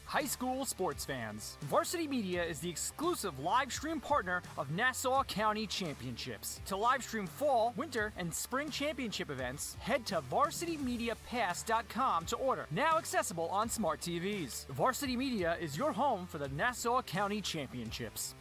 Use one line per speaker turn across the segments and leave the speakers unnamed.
High school sports fans, Varsity Media is the exclusive live stream partner of Nassau County Championships. To live stream fall, winter, and spring championship events, head to varsitymediapass.com to order. Now accessible on smart TVs. Varsity Media is your home for the Nassau County Championships.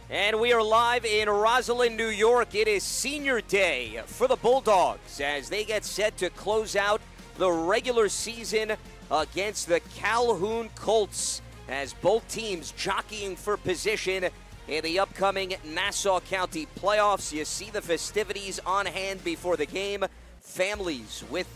And we are live in Roslyn, New York. It is senior day for the Bulldogs as they get set to close out the regular season against the Calhoun Colts, as both teams jockeying for position in the upcoming Nassau County playoffs. You see the festivities on hand before the game. Families with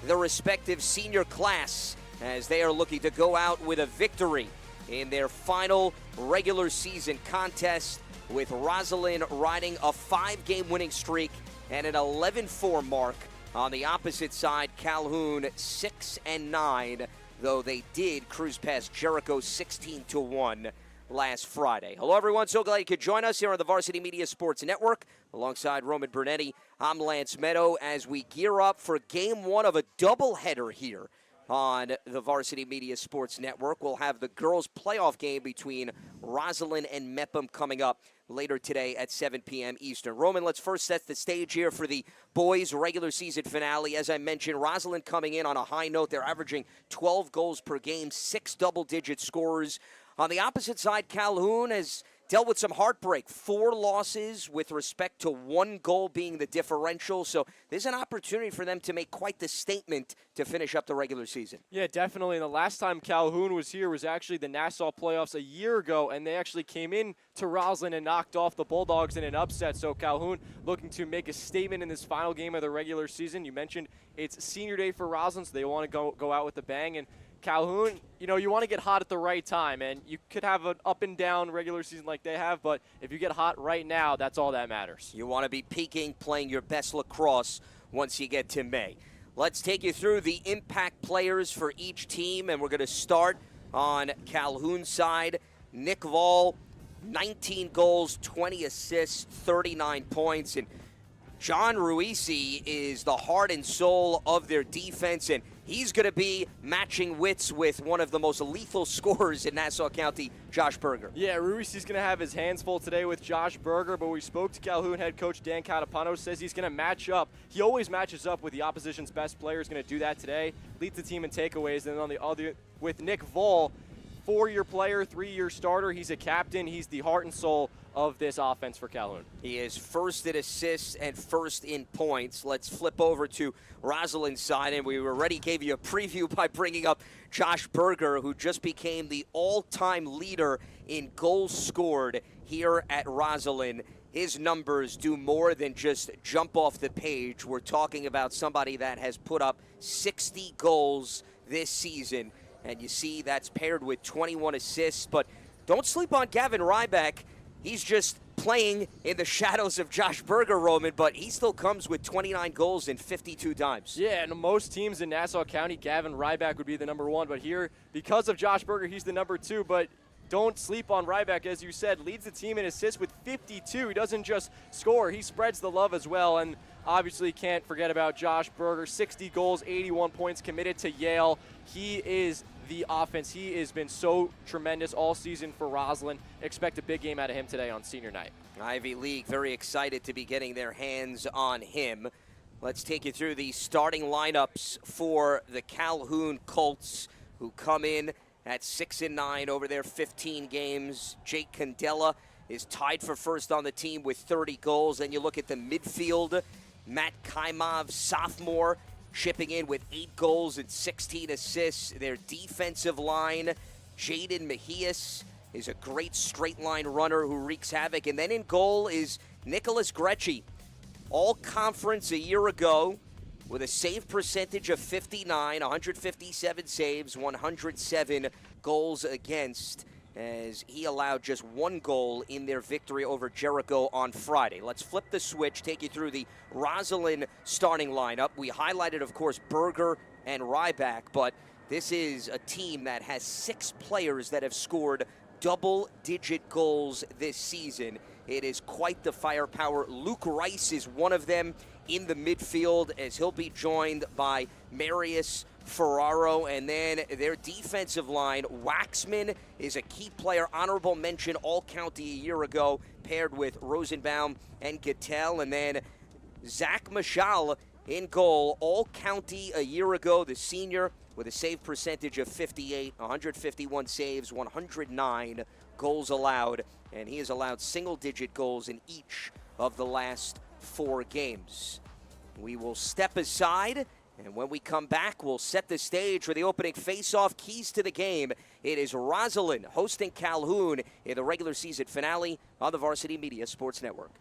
the respective senior class as they are looking to go out with a victory in their final regular season contest, with Roslyn riding a 5-game winning streak and an 11-4 mark. On the opposite side, Calhoun 6-9, though they did cruise past Jericho 16-1 last Friday. Hello, everyone. So glad you could join us here on the Varsity Media Sports Network. Alongside Roman Bernetti, I'm Lance Meadow as we gear up for Game 1 of a doubleheader here on the Varsity Media Sports Network. We'll have the girls' playoff game between Roslyn and Mepham coming up later today at 7 p.m. Eastern. Roman, let's first set the stage here for the boys' regular season finale. As I mentioned, Roslyn coming in on a high note. They're averaging 12 goals per game, 6 double-digit scorers. On the opposite side, Calhoun has dealt with some heartbreak. 4 losses with respect to 1 goal being the differential. So there's an opportunity for them to make quite the statement to finish up the regular season.
Yeah, definitely. And the last time Calhoun was here was actually the Nassau playoffs a year ago, and they actually came in to Roslyn and knocked off the Bulldogs in an upset. So Calhoun looking to make a statement in this final game of the regular season. You mentioned it's senior day for Roslyn, so they want to go out with a bang. And Calhoun, you want to get hot at the right time, and you could have an up and down regular season like they have, but if you get hot right now, that's all that matters.
You want to be peaking, playing your best lacrosse once you get to May. Let's take you through the impact players for each team, and we're going to start on Calhoun's side. Nick Vall, 19 goals, 20 assists, 39 points, and John Ruisi is the heart and soul of their defense, and he's going to be matching wits with one of the most lethal scorers in Nassau County, Josh Berger.
Yeah, Ruisi's going to have his hands full today with Josh Berger, but we spoke to Calhoun head coach Dan Catapano, says he's going to match up. He always matches up with the opposition's best player. He's going to do that today, leads the team in takeaways, and then on the other, with Nick Vall, 4-year player, 3-year starter. He's a captain. He's the heart and soul of this offense for Calhoun.
He is first in assists and first in points. Let's flip over to Roslyn's side, and we already gave you a preview by bringing up Josh Berger, who just became the all-time leader in goals scored here at Roslyn. His numbers do more than just jump off the page. We're talking about somebody that has put up 60 goals this season, and you see that's paired with 21 assists. But don't sleep on Gavin Ryback. He's just playing in the shadows of Josh Berger, Roman, but he still comes with 29 goals in 52 times.
Yeah, and most teams in Nassau County, Gavin Ryback would be the number 1, but here, because of Josh Berger, he's the number 2, but don't sleep on Ryback, as you said, leads the team in assists with 52. He doesn't just score, he spreads the love as well, and obviously can't forget about Josh Berger, 60 goals, 81 points, committed to Yale. He is the offense. He has been so tremendous all season for Roslyn. Expect a big game out of him today on senior night.
Ivy League very excited to be getting their hands on him. Let's take you through the starting lineups for the Calhoun Colts, who come in at 6-9 over their 15 games. Jake Candela is tied for first on the team with 30 goals. Then you look at the midfield, Matt Kaimov, sophomore, chipping in with 8 goals and 16 assists. Their defensive line, Jaden Mejias, is a great straight line runner who wreaks havoc. And then in goal is Nicholas Grecci, all conference a year ago with a save percentage of 59, 157 saves, 107 goals against, as he allowed just one goal in their victory over Jericho on Friday. Let's flip the switch, take you through the Roslyn starting lineup. We highlighted, of course, Berger and Ryback, but this is a team that has 6 players that have scored double-digit goals this season. It is quite the firepower. Luke Rice is one of them in the midfield, as he'll be joined by Marius Ferraro, and then their defensive line, Waxman is a key player, honorable mention All-County a year ago, paired with Rosenbaum and Gattel, and then Zach Mashal in goal, All-County a year ago, the senior with a save percentage of 58, 151 saves, 109 goals allowed, and he has allowed single-digit goals in each of the last 4 games. We will step aside, and when we come back, we'll set the stage for the opening face-off. Keys to the game. It is Roslyn hosting Calhoun in the regular season finale on the Varsity Media Sports Network.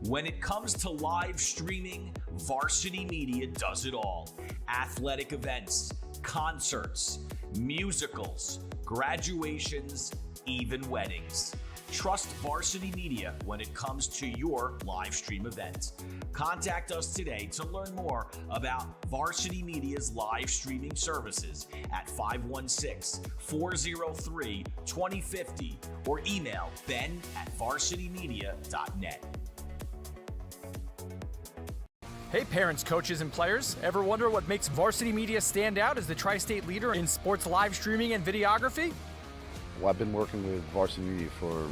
When it comes to live streaming, Varsity Media does it all. Athletic events, concerts, musicals, graduations, even weddings. Trust Varsity Media when it comes to your live stream event. Contact us today to learn more about Varsity Media's live streaming services at 516-403-2050 or email ben@varsitymedia.net.
Hey parents, coaches, and players. Ever wonder what makes Varsity Media stand out as the tri-state leader in sports live streaming and videography?
Well, I've been working with Varsity Media for,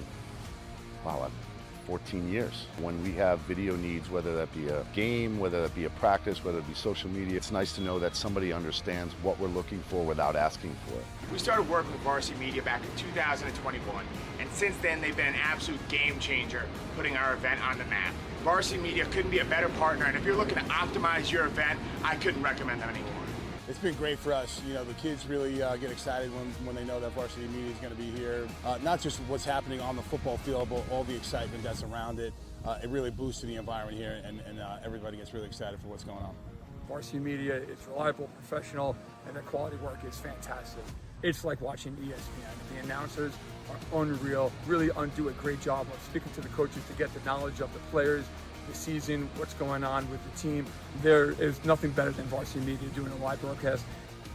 14 years. When we have video needs, whether that be a game, whether that be a practice, whether it be social media, it's nice to know that somebody understands what we're looking for without asking for it.
We started working with Varsity Media back in 2021, and since then they've been an absolute game changer, putting our event on the map. Varsity Media couldn't be a better partner, and if you're looking to optimize your event, I couldn't recommend them anymore.
It's been great for us. You know, the kids really get excited when they know that Varsity Media is going to be here. Not just what's happening on the football field, but all the excitement that's around it. It really boosted the environment here, and everybody gets really excited for what's going on.
Varsity Media is reliable, professional, and their quality work is fantastic. It's like watching ESPN. The announcers are unreal, really do a great job of speaking to the coaches to get the knowledge of the players, the season, what's going on with the team. There is nothing better than Varsity Media doing a live broadcast.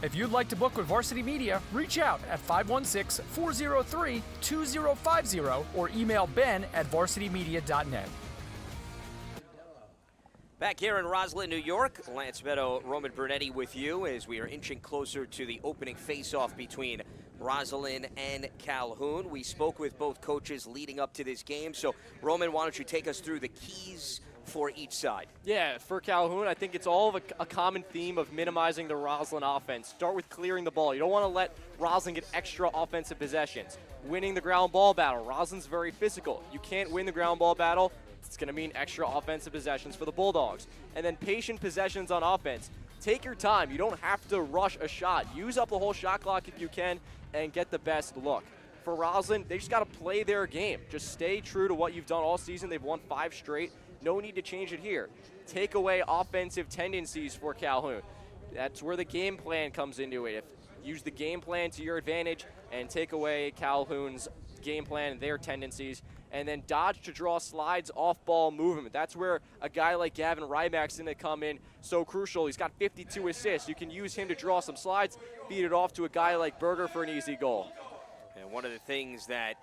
If you'd like to book with Varsity Media, reach out at 516-403-2050 or email ben@varsitymedia.net.
Back here in Roslyn, New York, Lance Meadow, Roman Bernetti with you as we are inching closer to the opening face-off between Roslyn and Calhoun. We spoke with both coaches leading up to this game. So, Roman, why don't you take us through the keys for each side?
Yeah, for Calhoun, I think it's all of a common theme of minimizing the Roslyn offense. Start with clearing the ball. You don't want to let Roslyn get extra offensive possessions. Winning the ground ball battle. Roslyn's very physical. You can't win the ground ball battle. It's going to mean extra offensive possessions for the Bulldogs. And then patient possessions on offense. Take your time. You don't have to rush a shot. Use up the whole shot clock if you can and get the best look. For Roslyn, they just got to play their game. Just stay true to what you've done all season. They've won 5 straight. No need to change it here. Take away offensive tendencies for Calhoun. That's where the game plan comes into it. Use the game plan to your advantage and take away Calhoun's game plan and their tendencies. And then dodge to draw slides, off-ball movement. That's where a guy like Gavin Ryback's going to come in so crucial. He's got 52 assists. You can use him to draw some slides, feed it off to a guy like Berger for an easy goal.
And one of the things that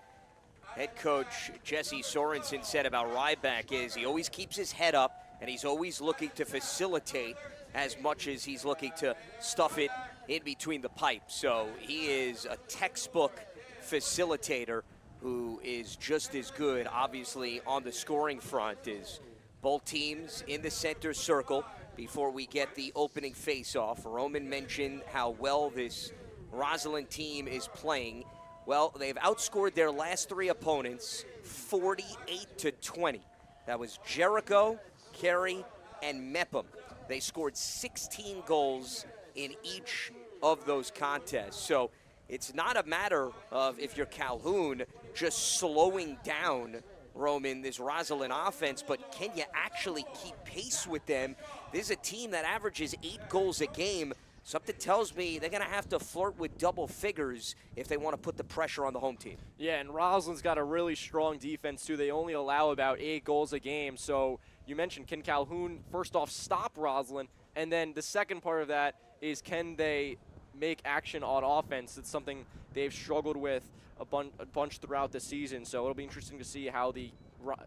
head coach Jesse Sorensen said about Ryback is he always keeps his head up and he's always looking to facilitate as much as he's looking to stuff it in between the pipes. So he is a textbook facilitator who is just as good, obviously, on the scoring front as both teams in the center circle. Before we get the opening face-off, Roman mentioned how well this Roslyn team is playing. Well, they've outscored their last three opponents 48-20. That was Jericho, Cary, and Mepham. They scored 16 goals in each of those contests. So it's not a matter of, if you're Calhoun, just slowing down, Roman, this Roslyn offense, but can you actually keep pace with them? This is a team that averages 8 goals a game. Something tells me they're going to have to flirt with double figures if they want to put the pressure on the home team.
Yeah, and Roslyn's got a really strong defense, too. They only allow about 8 goals a game. So you mentioned, can Calhoun, first off, stop Roslyn? And then the second part of that is, can they make action on offense? It's something they've struggled with a bunch throughout the season. So it'll be interesting to see how the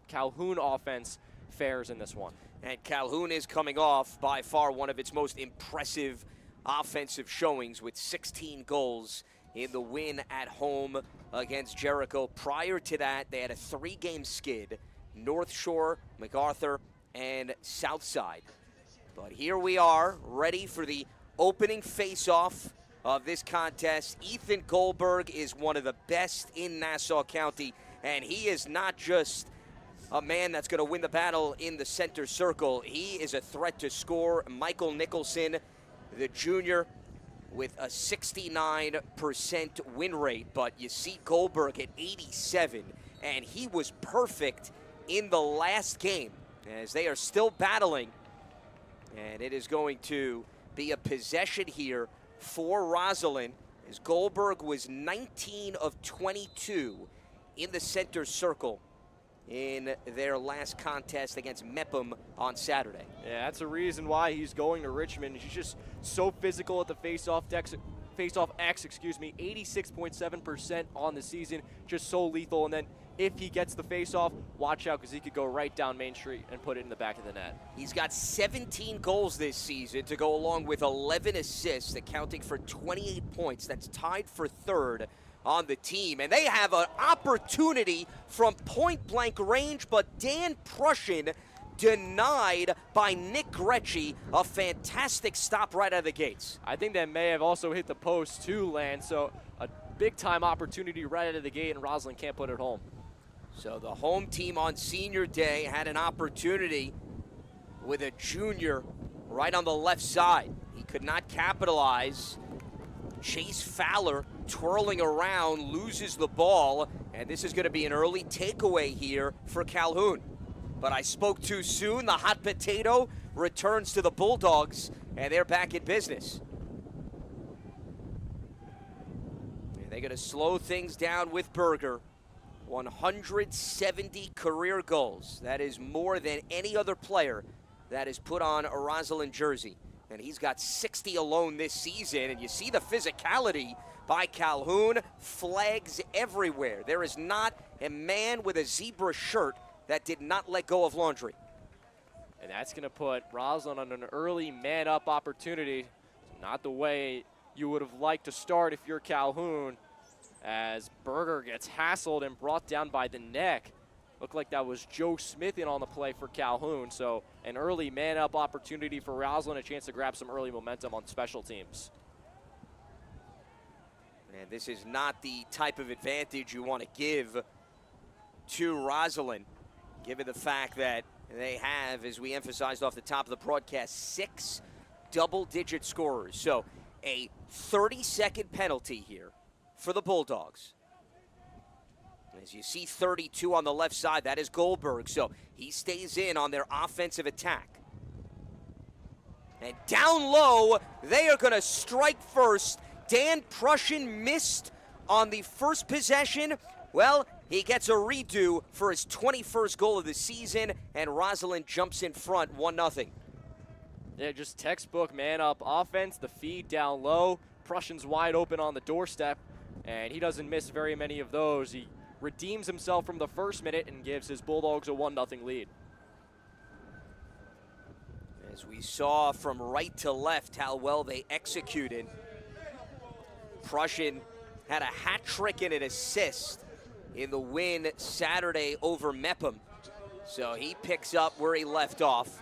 Calhoun offense fares in this one.
And Calhoun is coming off by far one of its most impressive offensive showings with 16 goals in the win at home against Jericho. Prior to that, they had a 3-game skid: North Shore, MacArthur, and Southside. But here we are, ready for the opening face-off of this contest. Ethan Goldberg is one of the best in Nassau County, and he is not just a man that's going to win the battle in the center circle. He is a threat to score. Michael Nicholson, the junior, with a 69% win rate, but you see Goldberg at 87, and he was perfect in the last game as they are still battling, and it is going to be a possession here for Roslyn, as Goldberg was 19 of 22 in the center circle in their last contest against Mepham on Saturday.
Yeah, that's a reason why he's going to Richmond. He's just so physical at the face-off X, 86.7% on the season, just so lethal. And then if he gets the face-off, watch out, because he could go right down Main Street and put it in the back of the net.
He's got 17 goals this season to go along with 11 assists, accounting for 28 points. That's tied for third on the team. And they have an opportunity from point-blank range, but Dan Prussian denied by Nick Gretschy. A fantastic stop right out of the gates.
I think that may have also hit the post too, Lance. So a big-time opportunity right out of the gate, and Roslyn can't put it home.
So the home team on senior day had an opportunity with a junior right on the left side. He could not capitalize. Chase Fowler twirling around, loses the ball, and this is going to be an early takeaway here for Calhoun. But I spoke too soon. The hot potato returns to the Bulldogs, and they're back in business. And they're going to slow things down with Berger. 170 career goals. That is more than any other player that has put on a Roslyn jersey. And he's got 60 alone this season. And you see the physicality by Calhoun. Flags everywhere. There is not a man with a zebra shirt that did not let go of laundry.
And that's going to put Roslyn on an early man-up opportunity. Not the way you would have liked to start if you're Calhoun, as Berger gets hassled and brought down by the neck. Looked like that was Joe Smith in on the play for Calhoun. So an early man-up opportunity for Roslyn, a chance to grab some early momentum on special teams.
And this is not the type of advantage you want to give to Roslyn, given the fact that they have, as we emphasized off the top of the broadcast, 6 double-digit scorers. So a 30-second penalty here for the Bulldogs. As you see 32 on the left side, that is Goldberg. So he stays in on their offensive attack. And down low, they are going to strike first. Dan Prussian missed on the first possession. Well, he gets a redo for his 21st goal of the season, and Roslyn jumps in front 1-0.
Yeah, just textbook man-up offense, the feed down low. Prussian's wide open on the doorstep, and he doesn't miss very many of those. He redeems himself from the first minute and gives his Bulldogs a 1-0 lead.
As we saw from right to left how well they executed. Prussian had a hat trick and an assist in the win Saturday over Mepham. So he picks up where he left off.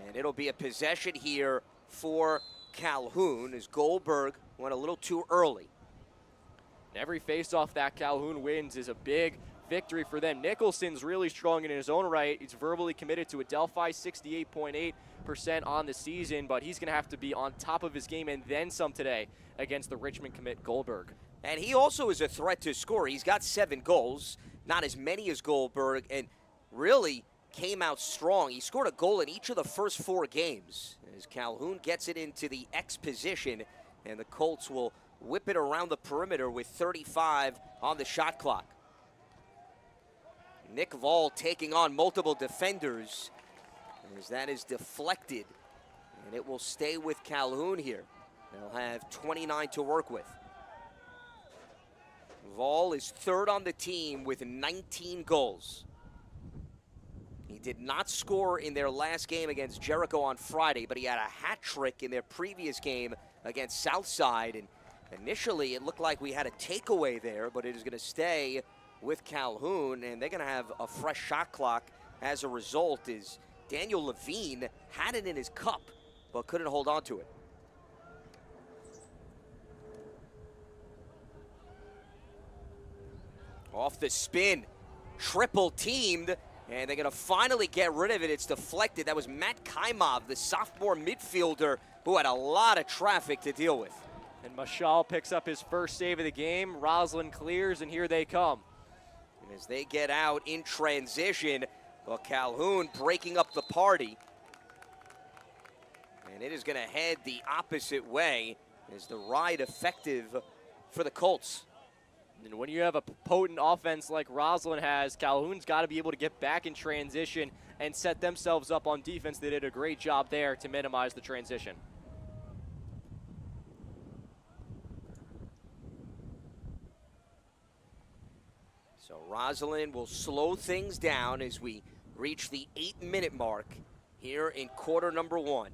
And it'll be a possession here for Calhoun as Goldberg went a little too early.
And every faceoff that Calhoun wins is a big victory for them. Nicholson's really strong in his own right. He's verbally committed to a Delphi 68.8% on the season, but he's going to have to be on top of his game and then some today against the Richmond commit Goldberg.
And he also is a threat to score. He's got 7 goals, not as many as Goldberg, and really came out strong. He scored a goal in each of the first 4 games as Calhoun gets it into the X position, and the Colts will whip it around the perimeter with 35 on the shot clock. Nick Voll taking on multiple defenders as that is deflected, and it will stay with Calhoun here. They'll have 29 to work with. Voll is 3rd on the team with 19 goals. He did not score in their last game against Jericho on Friday, but he had a hat trick in their previous game against Southside, and initially it looked like we had a takeaway there, but it is going to stay with Calhoun, and they're going to have a fresh shot clock as a result, as Daniel Levine had it in his cup but couldn't hold on to it. Off the spin, triple teamed, and they're going to finally get rid of it. It's deflected. That was Matt Kaimov, the sophomore midfielder, who had a lot of traffic to deal with.
And Mashal picks up his first save of the game. Roslyn clears, and here they come.
And as they get out in transition, well, Calhoun breaking up the party. And it is going to head the opposite way. Is the ride effective for the Colts?
And when you have a potent offense like Roslyn has, Calhoun's got to be able to get back in transition and set themselves up on defense. They did a great job there to minimize the transition.
So Roslyn will slow things down as we reach the 8-minute mark here in quarter number 1.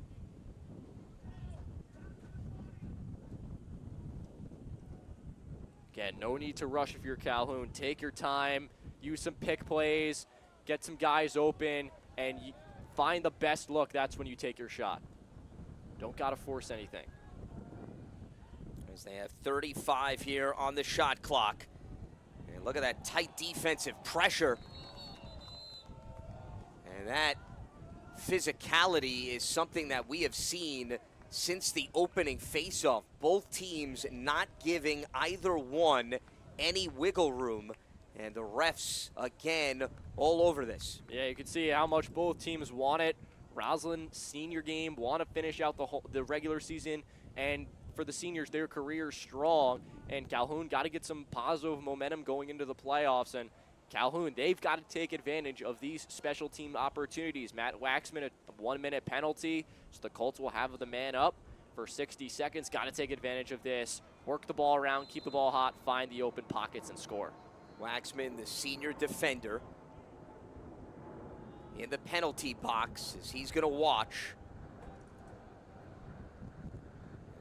Again, no need to rush if you're Calhoun. Take your time, use some pick plays, get some guys open, and find the best look. That's when you take your shot. Don't got to force anything.
As they have 35 here on the shot clock. And look at that tight defensive pressure. And that physicality is something that we have seen since the opening faceoff. Both teams not giving either one any wiggle room. And the refs, again, all over this.
Yeah, you can see how much both teams want it. Roslyn, senior game, want to finish out the regular season. And for the seniors, their career strong. And Calhoun got to get some positive momentum going into the playoffs. And Calhoun, they've got to take advantage of these special team opportunities. Matt Waxman, a 1-minute penalty, so the Colts will have the man up for 60 seconds. Got to take advantage of this. Work the ball around, keep the ball hot, find the open pockets, and score.
Waxman, the senior defender, in the penalty box as he's going to watch.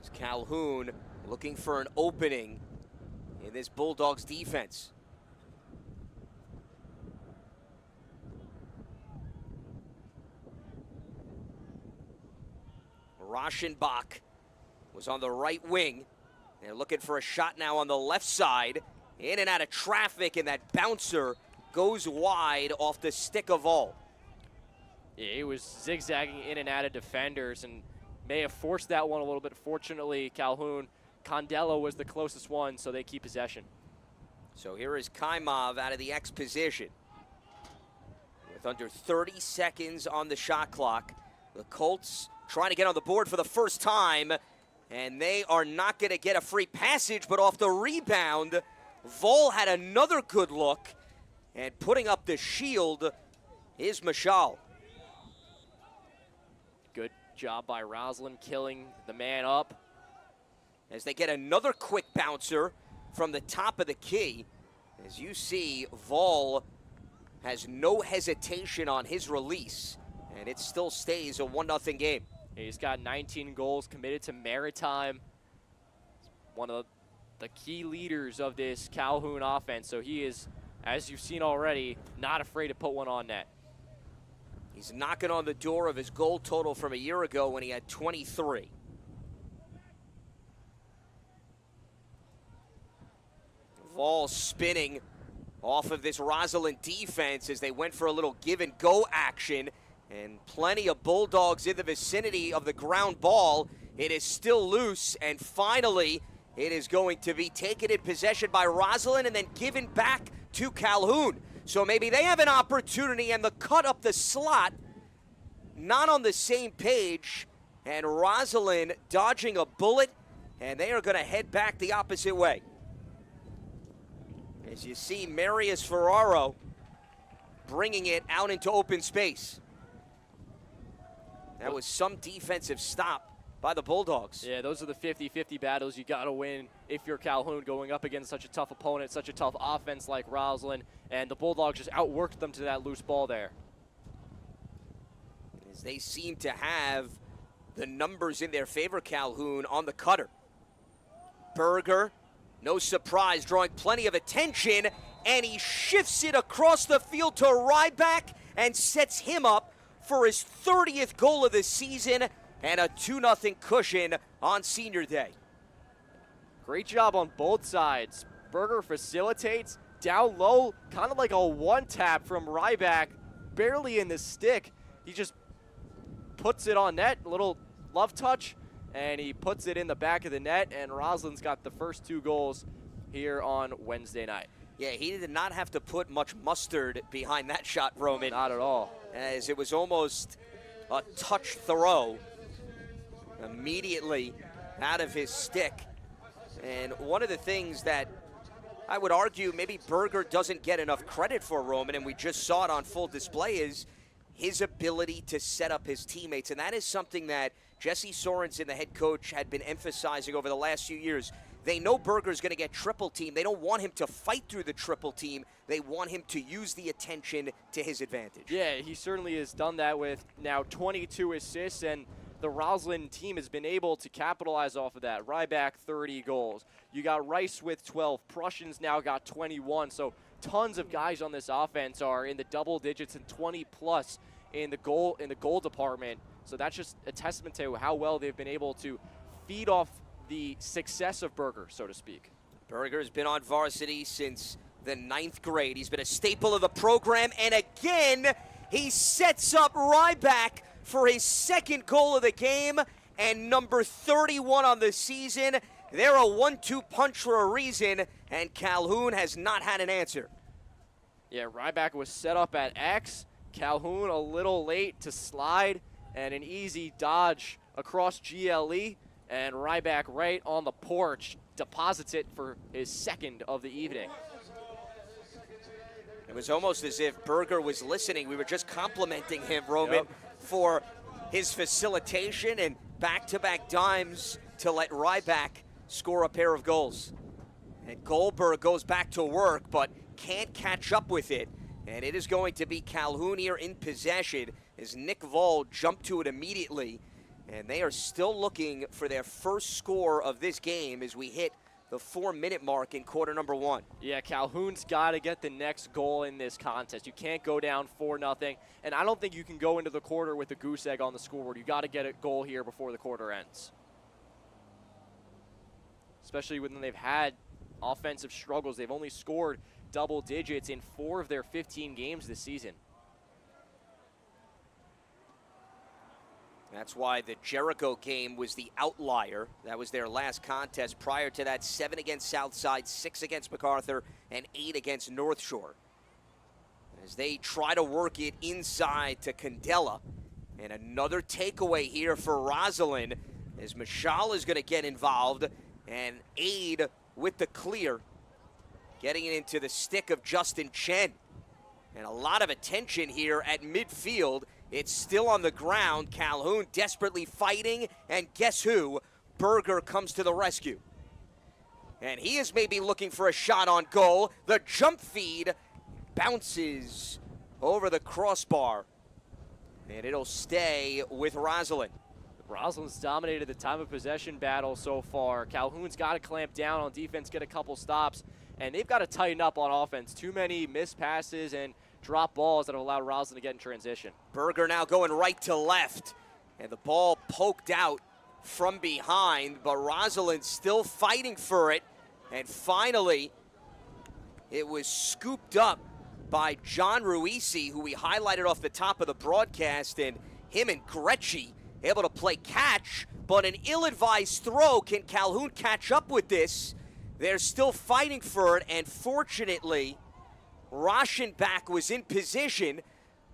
As Calhoun looking for an opening in this Bulldogs defense. Rauschenbach was on the right wing. They're looking for a shot now on the left side. In and out of traffic, and that bouncer goes wide off the stick of all.
Yeah, he was zigzagging in and out of defenders and may have forced that one a little bit. Fortunately, Calhoun, Condello was the closest one, so they keep possession.
So here is Kaimov out of the X position. With under 30 seconds on the shot clock, the Colts trying to get on the board for the first time, and they are not going to get a free passage, but off the rebound, Voll had another good look, and putting up the shield is Mashal.
Good job by Roslyn killing the man up.
As they get another quick bouncer from the top of the key. As you see, Voll has no hesitation on his release. And it still stays a 1-0 game.
He's got 19 goals committed to Maritime. One of the key leaders of this Calhoun offense. So he is, as you've seen already, not afraid to put one on net.
He's knocking on the door of his goal total from a year ago when he had 23. Ball spinning off of this Roslyn defense as they went for a little give-and-go action. And plenty of Bulldogs in the vicinity of the ground ball. It is still loose, and finally, it is going to be taken in possession by Roslyn and then given back to Calhoun. So maybe they have an opportunity, and the cut up the slot, not on the same page, and Roslyn dodging a bullet, and they are going to head back the opposite way. As you see, Marius Ferraro bringing it out into open space. That was some defensive stop by the Bulldogs.
Yeah, those are the 50-50 battles you got to win if you're Calhoun going up against such a tough opponent, such a tough offense like Roslyn, and the Bulldogs just outworked them to that loose ball there.
As they seem to have the numbers in their favor, Calhoun on the cutter. Berger, no surprise, drawing plenty of attention, and he shifts it across the field to Ryback and sets him up for his 30th goal of the season and a 2-0 cushion on senior day.
Great job on both sides. Berger facilitates down low, kind of like a one-tap from Ryback, barely in the stick. He just puts it on net, a little love touch, and he puts it in the back of the net, and Roslyn's got the first 2 goals here on Wednesday night.
Yeah, he did not have to put much mustard behind that shot, Roman.
Not at all.
As it was almost a touch throw immediately out of his stick. And one of the things that I would argue maybe Berger doesn't get enough credit for, Roman, and we just saw it on full display, is his ability to set up his teammates. And that is something that Jesse Sorensen, the head coach, had been emphasizing over the last few years. They know Berger's going to get triple team. They don't want him to fight through the triple team. They want him to use the attention to his advantage.
Yeah, he certainly has done that with now 22 assists, and the Roslyn team has been able to capitalize off of that. Ryback, 30 goals. You got Rice with 12. Prussians now got 21. So tons of guys on this offense are in the double digits and 20+ in the goal department. So that's just a testament to how well they've been able to feed off the success of Berger, so to speak.
Berger's been on varsity since the 9th grade. He's been a staple of the program, and again, he sets up Ryback for his 2nd goal of the game and number 31 on the season. They're a 1-2 punch for a reason, and Calhoun has not had an answer.
Yeah, Ryback was set up at X. Calhoun a little late to slide, and an easy dodge across GLE. And Ryback right on the porch deposits it for his 2nd of the evening.
It was almost as if Berger was listening. We were just complimenting him, Roman, for his facilitation and back-to-back dimes to let Ryback score a pair of goals. And Goldberg goes back to work, but can't catch up with it. And it is going to be Calhoun here in possession as Nick Voll jumped to it immediately. And they are still looking for their first score of this game as we hit the 4-minute mark in quarter number 1.
Yeah, Calhoun's got to get the next goal in this contest. You can't go down 4-0, and I don't think you can go into the quarter with a goose egg on the scoreboard. You got to get a goal here before the quarter ends. Especially when they've had offensive struggles. They've only scored double digits in 4 of their 15 games this season.
That's why the Jericho game was the outlier. That was their last contest. Prior to that, 7 against Southside, 6 against MacArthur, and 8 against North Shore. As they try to work it inside to Candela. And another takeaway here for Roslyn as Mashal is going to get involved and aid with the clear. Getting it into the stick of Justin Chen. And a lot of attention here at midfield. It's still on the ground. Calhoun desperately fighting, and guess who? Berger comes to the rescue. And he is maybe looking for a shot on goal. The jump feed bounces over the crossbar. And it'll stay with Roslyn.
Roslyn's dominated the time of possession battle so far. Calhoun's got to clamp down on defense, get a couple stops, and they've got to tighten up on offense. Too many missed passes and drop balls that have allowed Roslyn to get in transition.
Berger now going right to left, and the ball poked out from behind, but Roslyn still fighting for it, and finally it was scooped up by John Ruisi, who we highlighted off the top of the broadcast, and him and Gretschy able to play catch, but an ill-advised throw. Can Calhoun catch up with this? They're still fighting for it, and fortunately, Rauschenbach was in position,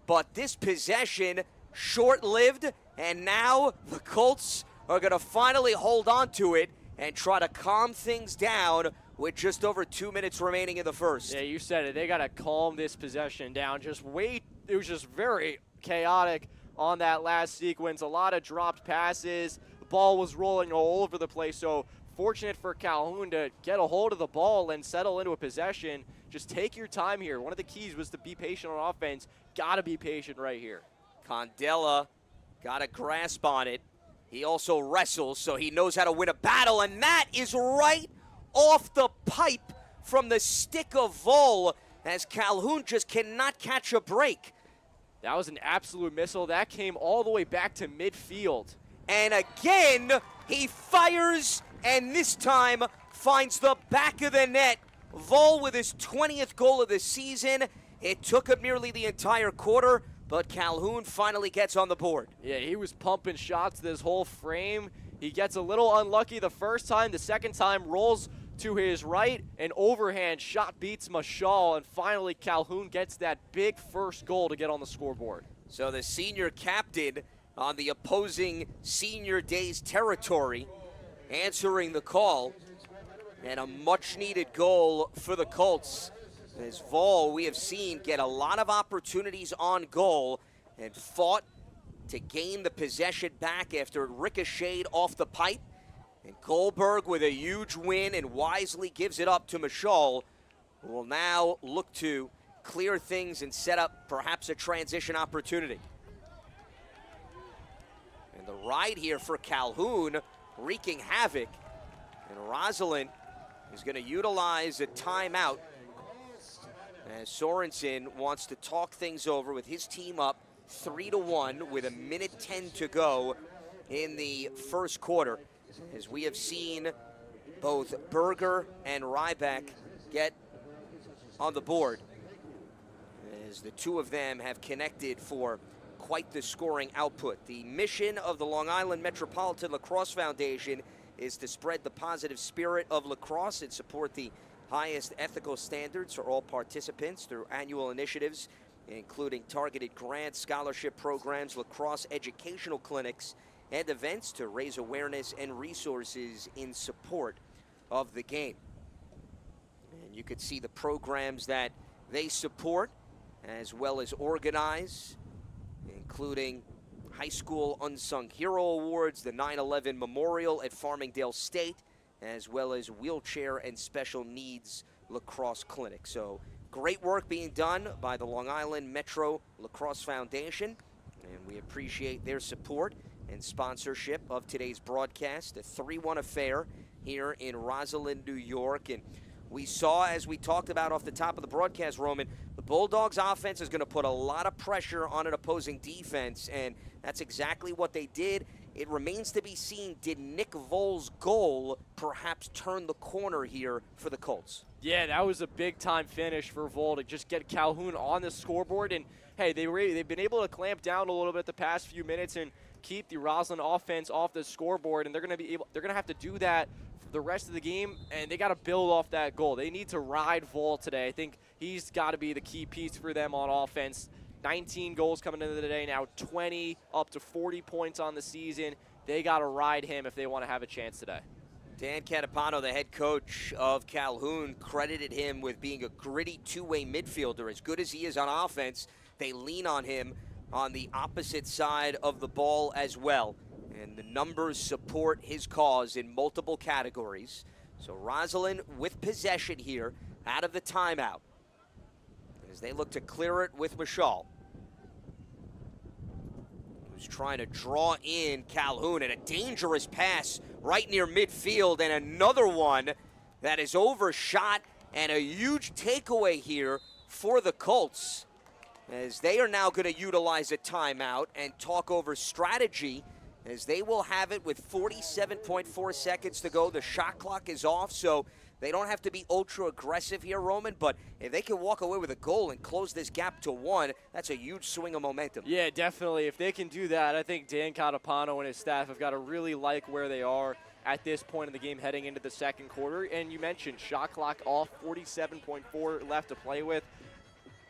but this possession short-lived, and now the Colts are going to finally hold on to it and try to calm things down with just over 2 minutes remaining in the first.
Yeah, you said it. They got to calm this possession down. It was just very chaotic on that last sequence. A lot of dropped passes. The ball was rolling all over the place. So fortunate for Calhoun to get a hold of the ball and settle into a possession. Just take your time here. One of the keys was to be patient on offense. Got to be patient right here.
Condella got a grasp on it. He also wrestles, so he knows how to win a battle, and that is right off the pipe from the stick of Vol, as Calhoun just cannot catch a break.
That was an absolute missile. That came all the way back to midfield.
And again, he fires, and this time finds the back of the net. Vol with his 20th goal of the season. It took him nearly the entire quarter, but Calhoun finally gets on the board.
Yeah, he was pumping shots this whole frame. He gets a little unlucky the first time. The second time rolls to his right. An overhand shot beats Mashal, and finally Calhoun gets that big first goal to get on the scoreboard.
So the senior captain on the opposing senior day's territory answering the call, and a much-needed goal for the Colts. As Vol, we have seen, get a lot of opportunities on goal and fought to gain the possession back after it ricocheted off the pipe. And Goldberg with a huge win and wisely gives it up to Mashal, who will now look to clear things and set up perhaps a transition opportunity. And the ride here for Calhoun wreaking havoc. And Roslyn is going to utilize a timeout as Sorensen wants to talk things over with his team up 3-1 with 1:10 to go in the first quarter. As we have seen both Berger and Ryback get on the board, as the two of them have connected for quite the scoring output. The mission of the Long Island Metropolitan Lacrosse Foundation is to spread the positive spirit of lacrosse and support the highest ethical standards for all participants through annual initiatives, including targeted grants, scholarship programs, lacrosse educational clinics, and events to raise awareness and resources in support of the game. And you could see the programs that they support as well as organize, including High School Unsung Hero Awards, the 9/11 Memorial at Farmingdale State, as well as Wheelchair and Special Needs Lacrosse Clinic. So great work being done by the Long Island Metro Lacrosse Foundation, and we appreciate their support and sponsorship of today's broadcast. A 3-1 affair here in Roslyn, New York. And we saw, as we talked about off the top of the broadcast, Roman, the Bulldogs offense is going to put a lot of pressure on an opposing defense, and that's exactly what they did. It remains to be seen, did Nick Vol's goal perhaps turn the corner here for the Colts?
Yeah, that was a big-time finish for Vol to just get Calhoun on the scoreboard. And, hey, they've been able to clamp down a little bit the past few minutes and keep the Roslyn offense off the scoreboard, and they're going to have to do that for the rest of the game, and they got to build off that goal. They need to ride Vol today. I think he's got to be the key piece for them on offense. 19 goals coming into the day, now 20, up to 40 points on the season. They got to ride him if they want to have a chance today.
Dan Catapano, the head coach of Calhoun, credited him with being a gritty two-way midfielder. As good as he is on offense, they lean on him on the opposite side of the ball as well. And the numbers support his cause in multiple categories. So Roslyn with possession here out of the timeout as they look to clear it with Mashal. who's trying to draw in Calhoun, and a dangerous pass right near midfield, and another one that is overshot, and a huge takeaway here for the Colts, as they are now going to utilize a timeout and talk over strategy, as they will have it with 47.4 seconds to go. The shot clock is off, so they don't have to be ultra aggressive here, Roman, but if they can walk away with a goal and close this gap to 1, that's a huge swing of momentum.
Yeah, definitely. If they can do that, I think Dan Catapano and his staff have got to really like where they are at this point in the game heading into the second quarter. And you mentioned shot clock off, 47.4 left to play with.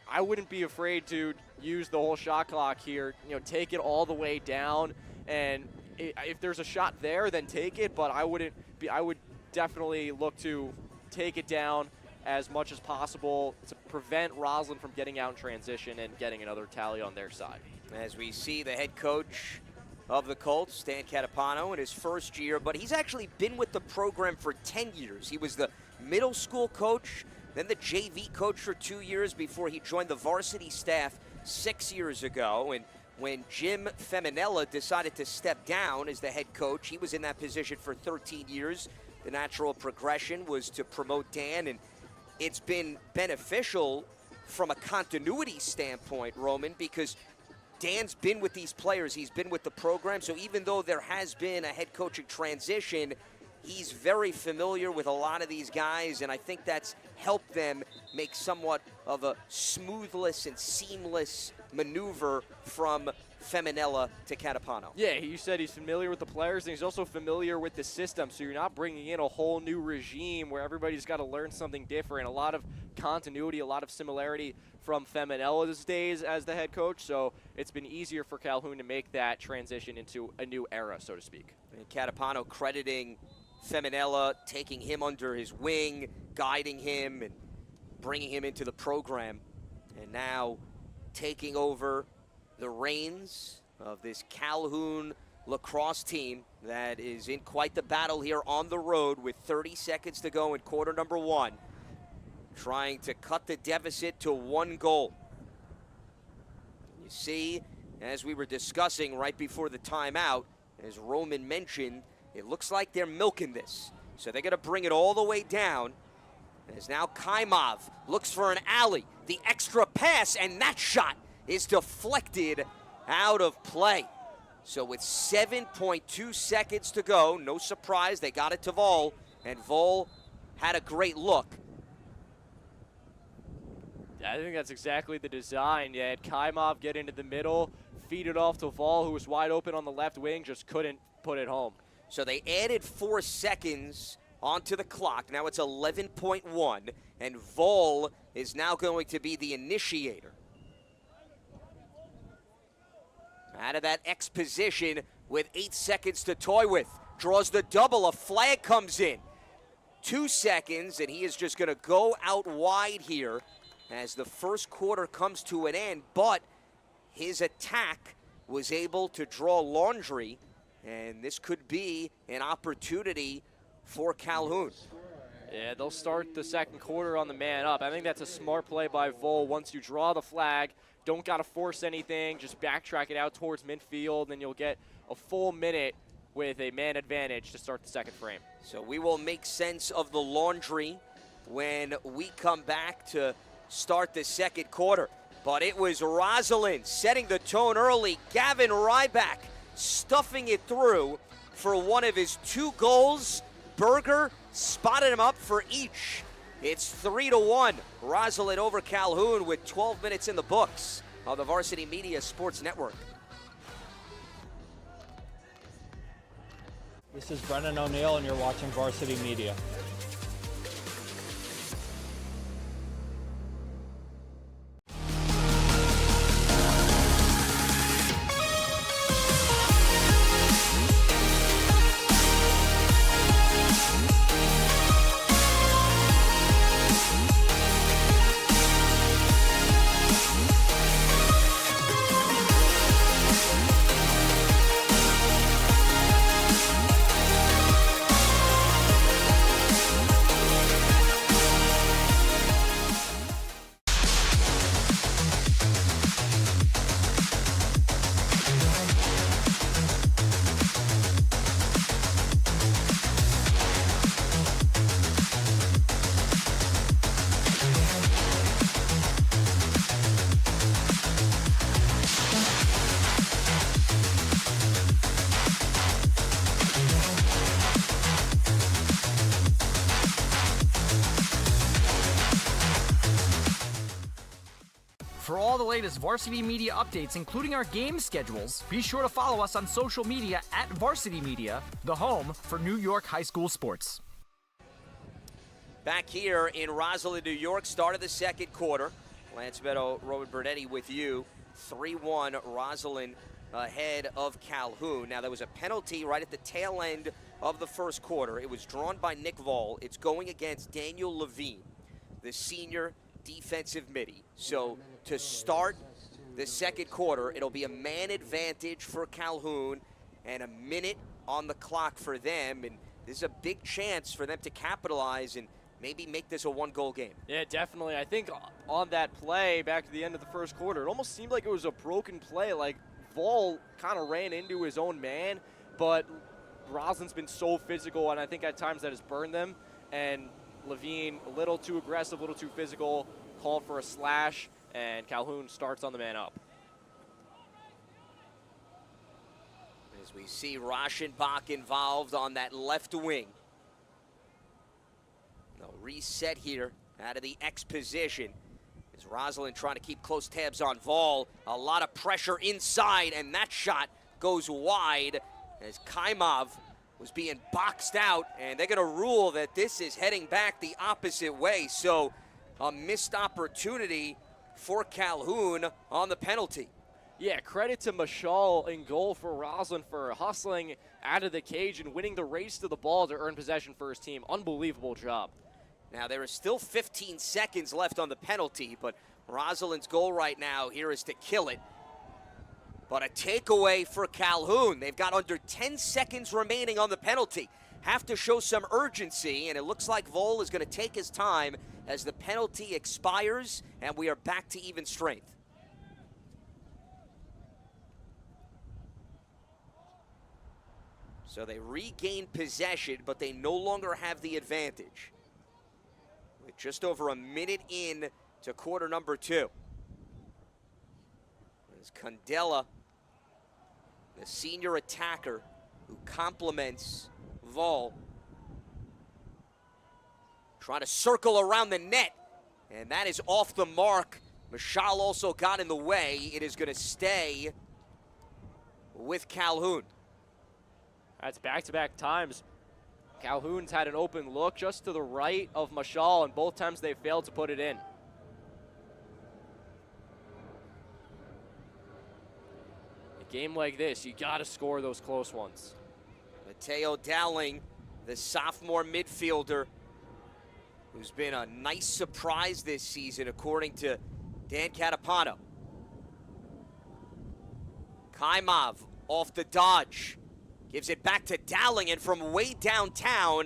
I wouldn't be afraid to use the whole shot clock here, take it all the way down, and if there's a shot there, then take it, but I would definitely look to take it down as much as possible to prevent Roslyn from getting out in transition and getting another tally on their side.
As we see the head coach of the Colts, Dan Catapano, in his first year, but he's actually been with the program for 10 years. He was the middle school coach, then the JV coach for 2 years before he joined the varsity staff 6 years ago. And when Jim Feminella decided to step down as the head coach, he was in that position for 13 years. The natural progression was to promote Dan, and it's been beneficial from a continuity standpoint, Roman, because Dan's been with these players. He's been with the program, so even though there has been a head coaching transition, he's very familiar with a lot of these guys, and I think that's helped them make somewhat of a smoothless and seamless maneuver from Feminella to Catapano.
Yeah, you said he's familiar with the players, and he's also familiar with the system, so you're not bringing in a whole new regime where everybody's got to learn something different. A lot of continuity, a lot of similarity from Feminella's days as the head coach, so it's been easier for Calhoun to make that transition into a new era, so to speak.
And Catapano crediting Feminella, taking him under his wing, guiding him, and bringing him into the program, and now taking over the reins of this Calhoun lacrosse team that is in quite the battle here on the road with 30 seconds to go in quarter number 1, trying to cut the deficit to 1 goal. You see, as we were discussing right before the timeout, as Roman mentioned, it looks like they're milking this. So they're going to bring it all the way down. As now Kaimov looks for an alley. The extra pass, and that shot is deflected out of play. So with 7.2 seconds to go, no surprise, they got it to Vol, and Vol had a great look.
I think that's exactly the design. You had Kaimov get into the middle, feed it off to Vol, who was wide open on the left wing, just couldn't put it home.
So they added 4 seconds onto the clock. Now it's 11.1, and Vol is now going to be the initiator. Out of that X position with 8 seconds to toy with. Draws the double, a flag comes in. 2 seconds, and he is just going to go out wide here as the first quarter comes to an end, but his attack was able to draw laundry, and this could be an opportunity for Calhoun.
Yeah, they'll start the second quarter on the man up. I think that's a smart play by Vol. Once you draw the flag, don't got to force anything, just backtrack it out towards midfield, and you'll get a full minute with a man advantage to start the second frame.
So we will make sense of the laundry when we come back to start the second quarter. But it was Roslyn setting the tone early. Gavin Ryback stuffing it through for one of his 2 goals. Berger spotted him up for each. It's 3-1. Roslyn over Calhoun with 12 minutes in the books on the Varsity Media Sports Network.
This is Brennan O'Neill, and you're watching Varsity Media.
latest Varsity Media updates, including our game schedules, be sure to follow us on social media at Varsity Media, the home for New York high school sports.
Back here in Roslyn, New York, start of the second quarter. Lance Meadow, Roman Bernetti with you. 3-1 Roslyn ahead of Calhoun. Now, there was a penalty right at the tail end of the first quarter. It was drawn by Nick Vall. It's going against Daniel Levine, the senior defensive midi. So to start the second quarter, it'll be a man advantage for Calhoun and a minute on the clock for them. And this is a big chance for them to capitalize and maybe make this a one-goal game.
Yeah, definitely. I think on that play back to the end of the first quarter, it almost seemed like it was a broken play. Like Vall kind of ran into his own man, but Roslyn's been so physical, and I think at times that has burned them. And Levine, a little too aggressive, a little too physical, called for a slash, and Calhoun starts on the man up.
As we see Rauschenbach involved on that left wing. No reset here out of the X position. As Roslyn trying to keep close tabs on Vall. A lot of pressure inside, and that shot goes wide as Kaimov was being boxed out, and they're going to rule that this is heading back the opposite way. So a missed opportunity for Calhoun on the penalty.
Yeah, credit to Mashal in goal for Roslyn for hustling out of the cage and winning the race to the ball to earn possession for his team. Unbelievable job.
Now, there is still 15 seconds left on the penalty, but Roslyn's goal right now here is to kill it. But a takeaway for Calhoun. They've got under 10 seconds remaining on the penalty. Have to show some urgency, and it looks like Vall is going to take his time as the penalty expires, and we are back to even strength. So they regain possession, but they no longer have the advantage. With just over a minute in to quarter number 2. As Candela, the senior attacker who complements Vall, trying to circle around the net, and that is off the mark. Mashal also got in the way. It is going to stay with Calhoun.
That's back-to-back times. Calhoun's had an open look just to the right of Mashal, and both times they failed to put it in. A game like this, you got to score those close ones.
Mateo Dowling, the sophomore midfielder, who's been a nice surprise this season, according to Dan Catapano. Kaimov off the dodge. Gives it back to Dowling, and from way downtown,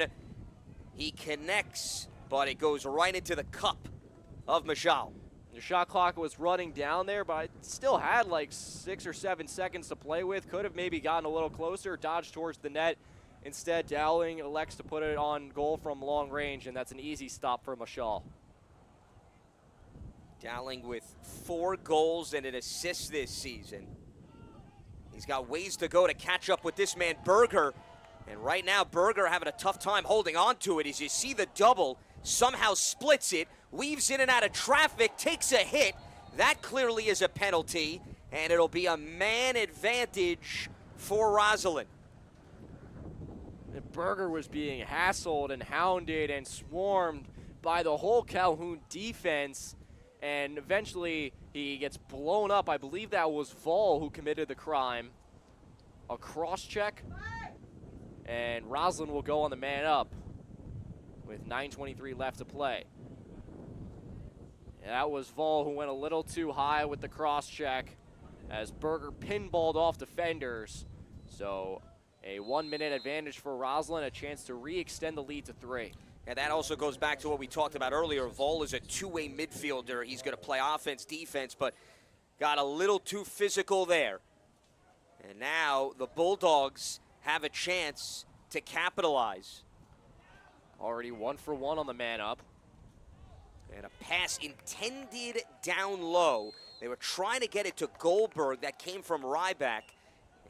he connects, but it goes right into the cup of Mashal.
The shot clock was running down there, but it still had like 6 or 7 seconds to play with. Could have maybe gotten a little closer, dodged towards the net. Instead, Dowling elects to put it on goal from long range, and that's an easy stop for Mashal.
Dowling with 4 goals and an assist this season. He's got ways to go to catch up with this man, Berger. And right now, Berger having a tough time holding on to it. As you see the double, somehow splits it, weaves in and out of traffic, takes a hit. That clearly is a penalty, and it'll be a man advantage for Roslyn.
Berger was being hassled and hounded and swarmed by the whole Calhoun defense, and eventually he gets blown up. I believe that was Vall who committed the crime. A cross check, and Roslyn will go on the man up with 9:23 left to play. And that was Vall who went a little too high with the cross check as Berger pinballed off defenders. So a 1-minute advantage for Roslyn, a chance to re-extend the lead to 3.
And that also goes back to what we talked about earlier. Vall is a two-way midfielder. He's going to play offense, defense, but got a little too physical there. And now the Bulldogs have a chance to capitalize.
Already 1 for 1 on the man up.
And a pass intended down low. They were trying to get it to Goldberg. That came from Ryback.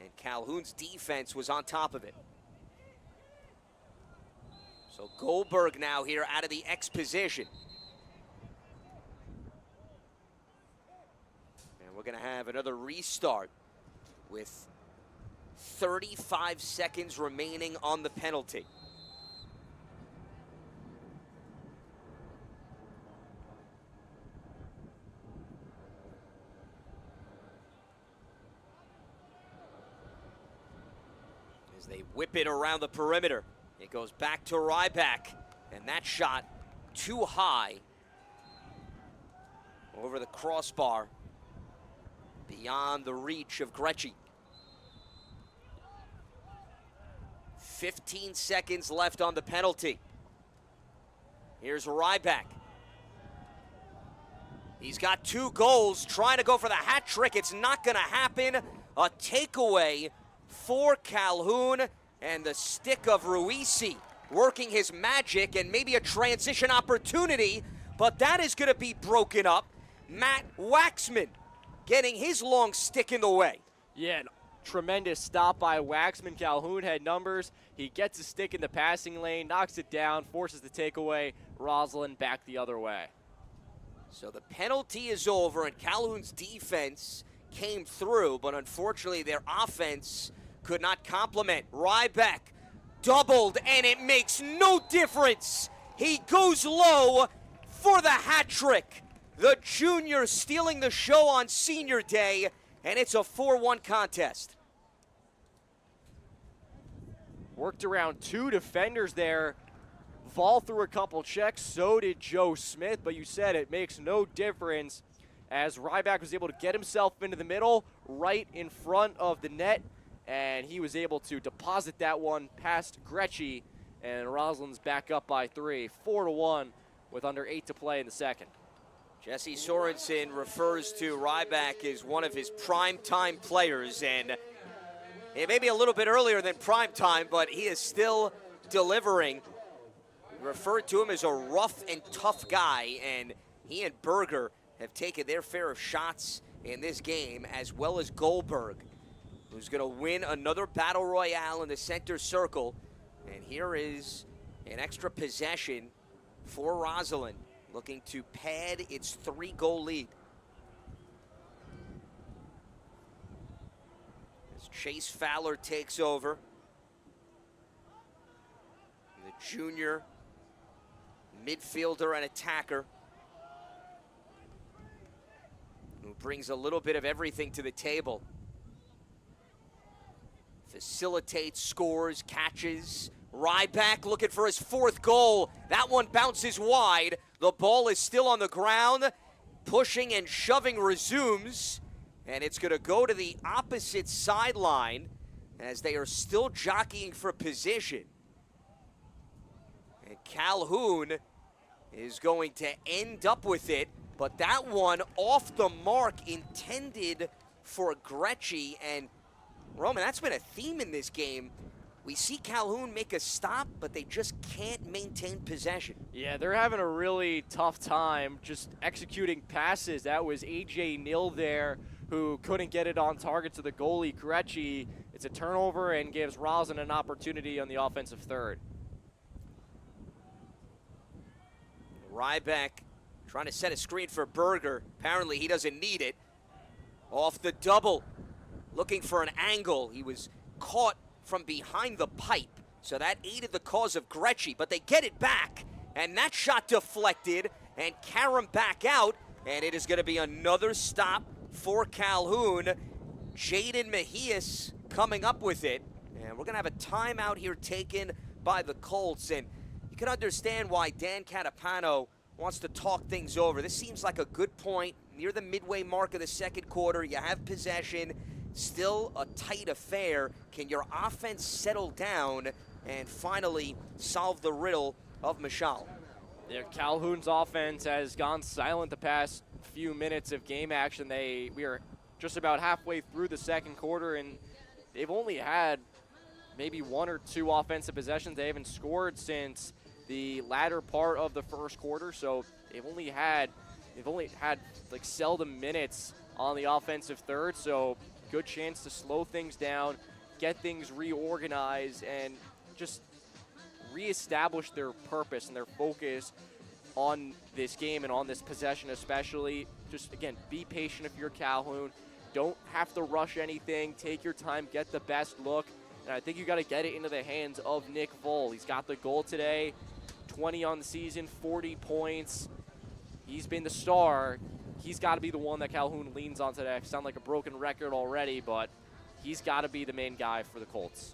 And Calhoun's defense was on top of it. So Goldberg now here out of the X position. we're going to have another restart with 35 seconds remaining on the penalty. As they whip it around the perimeter, it goes back to Ryback, and that shot too high over the crossbar, beyond the reach of Gretschy. 15 seconds left on the penalty. Here's Ryback. He's got 2 goals, trying to go for the hat trick. It's not going to happen. A takeaway for Calhoun, and the stick of Ruisi working his magic, and maybe a transition opportunity, but that is going to be broken up. Matt Waxman getting his long stick in the way.
Yeah, tremendous stop by Waxman. Calhoun had numbers. He gets a stick in the passing lane, knocks it down, forces the takeaway. Roslyn back the other way.
So the penalty is over, and Calhoun's defense came through, but unfortunately their offense could not complement. Ryback doubled, and it makes no difference. He goes low for the hat trick. The junior stealing the show on senior day, and it's a 4-1 contest.
Worked around 2 defenders there. Vol threw a couple checks, so did Joe Smith, but you said it makes no difference as Ryback was able to get himself into the middle, right in front of the net, and he was able to deposit that one past Gretschy, and Roslyn's back up by 3, 4-1 with under 8 to play in the second.
Jesse Sorensen refers to Ryback as one of his primetime players, and it may be a little bit earlier than primetime, but he is still delivering. Referred to him as a rough and tough guy, and he and Berger have taken their fair of shots in this game, as well as Goldberg, who's going to win another battle royale in the center circle. And here is an extra possession for Roslyn, looking to pad its 3-goal lead. As Chase Fowler takes over, the junior midfielder and attacker, who brings a little bit of everything to the table. Facilitates, scores, catches. Ryback looking for his 4th goal. That one bounces wide. The ball is still on the ground. Pushing and shoving resumes. And it's going to go to the opposite sideline as they are still jockeying for position. And Calhoun is going to end up with it, but that one off the mark, intended for Gretschy. And Roman, that's been a theme in this game. We see Calhoun make a stop, but they just can't maintain possession.
Yeah, they're having a really tough time just executing passes. That was A.J. Neal there, who couldn't get it on target to the goalie, Gretschy. It's a turnover and gives Roslyn an opportunity on the offensive third.
Ryback trying to set a screen for Berger. Apparently he doesn't need it. Off the double, looking for an angle. He was caught from behind the pipe, so that aided the cause of Gretschy, but they get it back, and that shot deflected, and Karam back out, and it is going to be another stop for Calhoun. Jaden Mejias coming up with it, and we're going to have a timeout here taken by the Colts, and you can understand why Dan Catapano wants to talk things over. This seems like a good point near the midway mark of the second quarter. You have possession, still a tight affair. Can your offense settle down and finally solve the riddle of Michal?
Yeah, Calhoun's offense has gone silent the past few minutes of game action. We are just about halfway through the second quarter, and they've only had maybe 1 or 2 offensive possessions. They haven't scored since the latter part of the first quarter, so they've only had like seldom minutes on the offensive third, so good chance to slow things down, get things reorganized, and just reestablish their purpose and their focus on this game and on this possession especially. just, again, be patient if you're Calhoun. Don't have to rush anything. Take your time. Get the best look. And I think you got to get it into the hands of Nick Voll. He's got the goal today, 20 on the season, 40 points. He's been the star. He's got to be the one that Calhoun leans on today. I sound like a broken record already, but he's got to be the main guy for the Colts.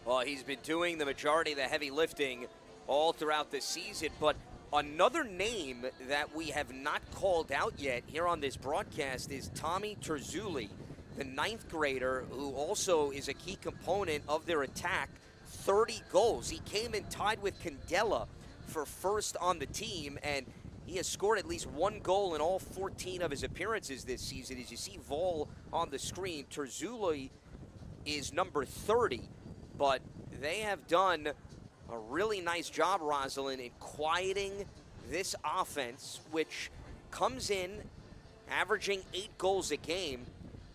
Well, he's been doing the majority of the heavy lifting all throughout the season, but another name that we have not called out yet here on this broadcast is Tommy Terzulli, the 9th grader, who also is a key component of their attack. 30 goals. He came in tied with Candela for first on the team, and he has scored at least 1 goal in all 14 of his appearances this season. As you see Voll on the screen, Terzulli is number 30, but they have done a really nice job, Roslyn, in quieting this offense, which comes in averaging 8 goals a game,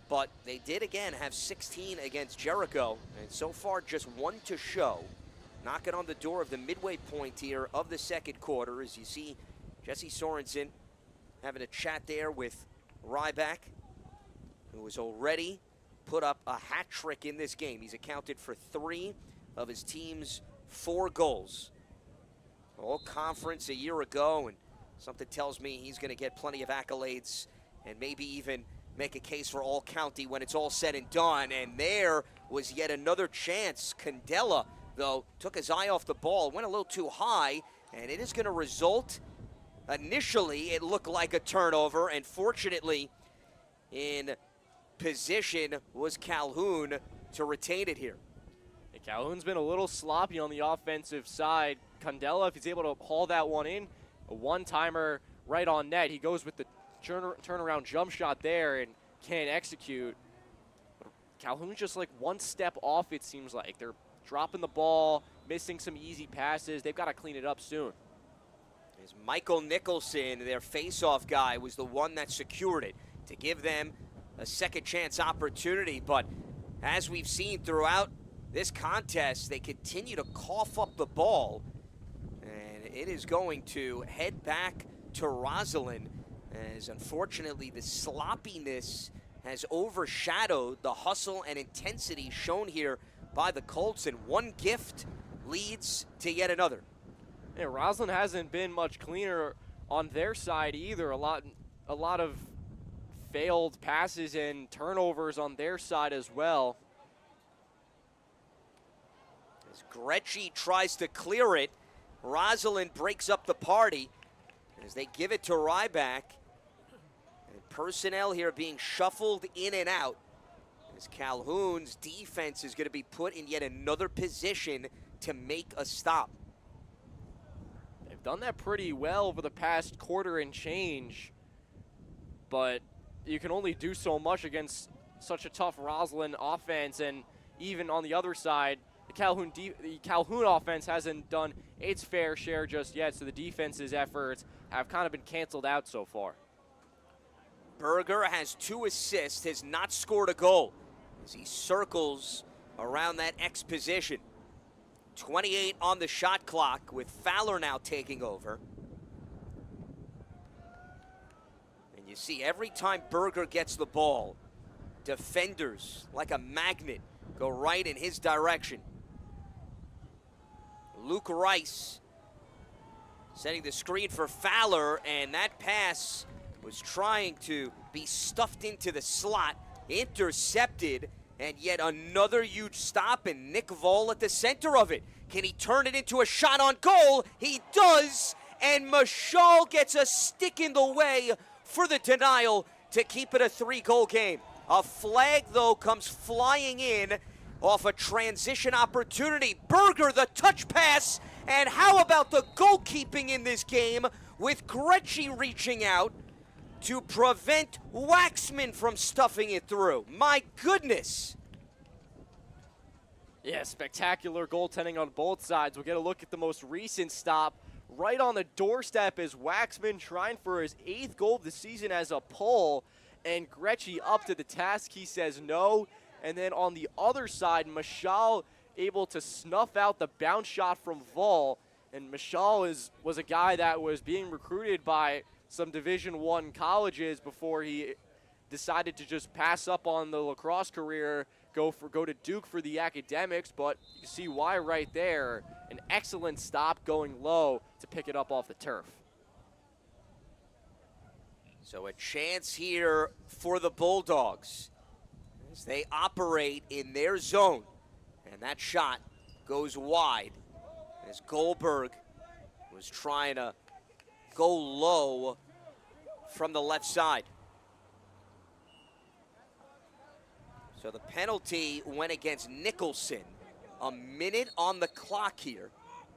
but they did, again, have 16 against Jericho, and so far just 1 to show. Knocking on the door of the midway point here of the second quarter, as you see Jesse Sorensen having a chat there with Ryback, who has already put up a hat trick in this game. He's accounted for 3 of his team's 4 goals. All conference a year ago, and something tells me he's going to get plenty of accolades and maybe even make a case for all county when it's all said and done. And there was yet another chance. Candela, though, took his eye off the ball, went a little too high, and it is going to result. Initially, it looked like a turnover, and fortunately, in position was Calhoun to retain it here.
And Calhoun's been a little sloppy on the offensive side. Candela, if he's able to haul that one in, a one-timer right on net. He goes with the turnaround jump shot there and can't execute. But Calhoun's just like one step off, it seems like. They're dropping the ball, missing some easy passes. They've got to clean it up soon.
As Michael Nicholson, their face-off guy, was the one that secured it to give them a second chance opportunity. But as we've seen throughout this contest, they continue to cough up the ball. And it is going to head back to Roslyn, as unfortunately the sloppiness has overshadowed the hustle and intensity shown here by the Colts. And one gift leads to yet another.
Yeah, Roslyn hasn't been much cleaner on their side either. A lot of failed passes and turnovers on their side as well.
As Gretschy tries to clear it, Roslyn breaks up the party as they give it to Ryback. And personnel here being shuffled in and out, as Calhoun's defense is going to be put in yet another position to make a stop.
Done that pretty well over the past quarter and change, but you can only do so much against such a tough Roslyn offense. And even on the other side, the Calhoun offense hasn't done its fair share just yet, so the defense's efforts have kind of been canceled out so far.
Berger has 2 assists, has not scored a goal as he circles around that X position. 28 on the shot clock, with Fowler now taking over. And you see every time Berger gets the ball, defenders, like a magnet, go right in his direction. Luke Rice setting the screen for Fowler, and that pass was trying to be stuffed into the slot, intercepted. And yet another huge stop, and Nick Voll at the center of it. Can he turn it into a shot on goal? He does, and Mashal gets a stick in the way for the denial to keep it a 3-goal game. A flag, though, comes flying in off a transition opportunity. Berger, the touch pass, and how about the goalkeeping in this game with Gretschy reaching out to prevent Waxman from stuffing it through. My goodness.
Yeah, spectacular goaltending on both sides. We'll get a look at the most recent stop right on the doorstep as Waxman trying for his 8th goal of the season as a pull, and Gretschy up to the task. He says no. And then on the other side, Mashal able to snuff out the bounce shot from Voll. And Mashal was a guy that was being recruited by some Division I colleges before he decided to just pass up on the lacrosse career, go to Duke for the academics, but you see why right there. An excellent stop going low to pick it up off the turf.
So a chance here for the Bulldogs as they operate in their zone. And that shot goes wide as Goldberg was trying to go low from the left side. So the penalty went against Nicholson. A minute on the clock here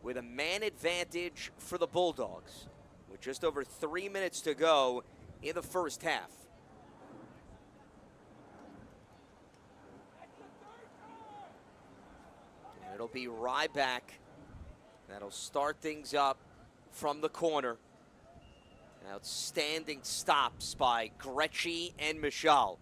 with a man advantage for the Bulldogs with just over 3 minutes to go in the first half. And it'll be Ryback that'll start things up from the corner. Outstanding stops by Gretschy and Michal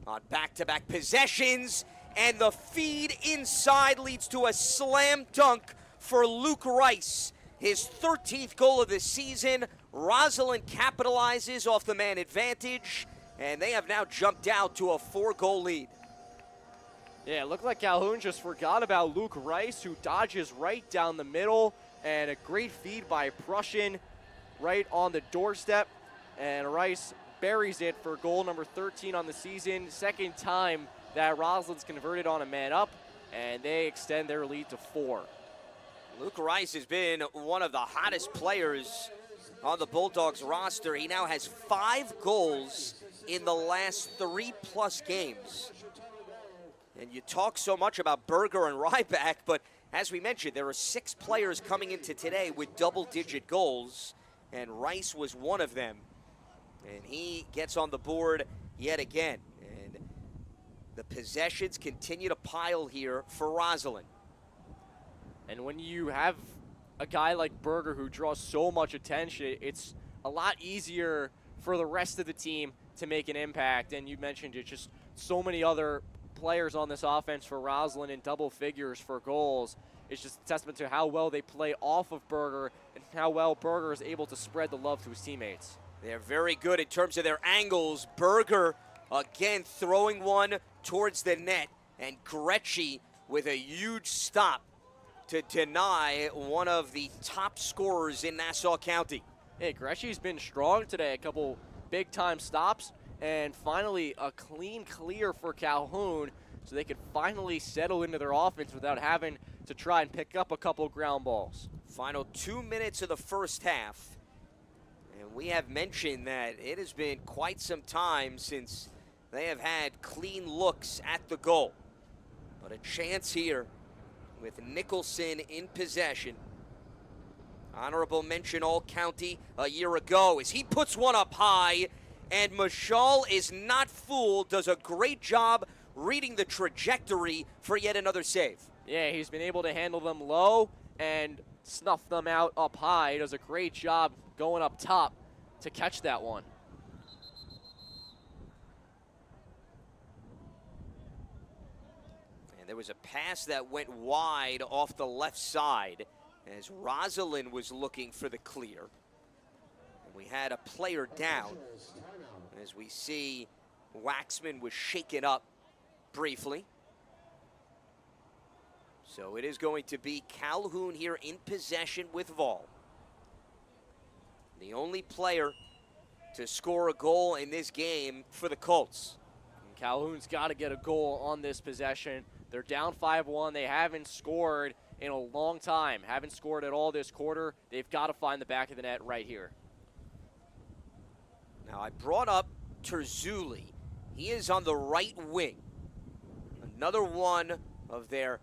on back-to-back possessions, and the feed inside leads to a slam dunk for Luke Rice. His 13th goal of the season. Roslyn capitalizes off the man advantage, and they have now jumped out to a 4-goal lead.
Yeah, it looked like Calhoun just forgot about Luke Rice, who dodges right down the middle, and a great feed by Prussian right on the doorstep, and Rice buries it for goal number 13 on the season. Second time that Roslyn's converted on a man up, and they extend their lead to 4.
Luke Rice has been one of the hottest players on the Bulldogs roster. He now has 5 goals in the last 3+ games. And you talk so much about Berger and Ryback, but as we mentioned, there are 6 players coming into today with double-digit goals, and Rice was one of them. And he gets on the board yet again. And the possessions continue to pile here for Roslyn.
And when you have a guy like Berger who draws so much attention, it's a lot easier for the rest of the team to make an impact. And you mentioned it, just so many other players on this offense for Roslyn in double figures for goals. It's just a testament to how well they play off of Berger and how well Berger is able to spread the love to his teammates.
They're very good in terms of their angles. Berger, again, throwing one towards the net, and Gretschy with a huge stop to deny one of the top scorers in Nassau County.
Hey, Gretschy's been strong today, a couple big-time stops, and finally a clean clear for Calhoun so they could finally settle into their offense without having to try and pick up a couple ground balls.
Final 2 minutes of the first half. And we have mentioned that it has been quite some time since they have had clean looks at the goal. But a chance here with Nicholson in possession. Honorable mention All-County a year ago as he puts one up high, and Michal is not fooled, does a great job reading the trajectory for yet another save.
Yeah, he's been able to handle them low and snuff them out up high. He does a great job going up top to catch that one.
And there was a pass that went wide off the left side as Roslyn was looking for the clear. And we had a player down as we see Waxman was shaken up briefly. So it is going to be Calhoun here in possession with Vol. The only player to score a goal in this game for the Colts.
And Calhoun's got to get a goal on this possession. They're down 5-1. They haven't scored in a long time. Haven't scored at all this quarter. They've got to find the back of the net right here.
Now, I brought up Terzulli. He is on the right wing. Another one of their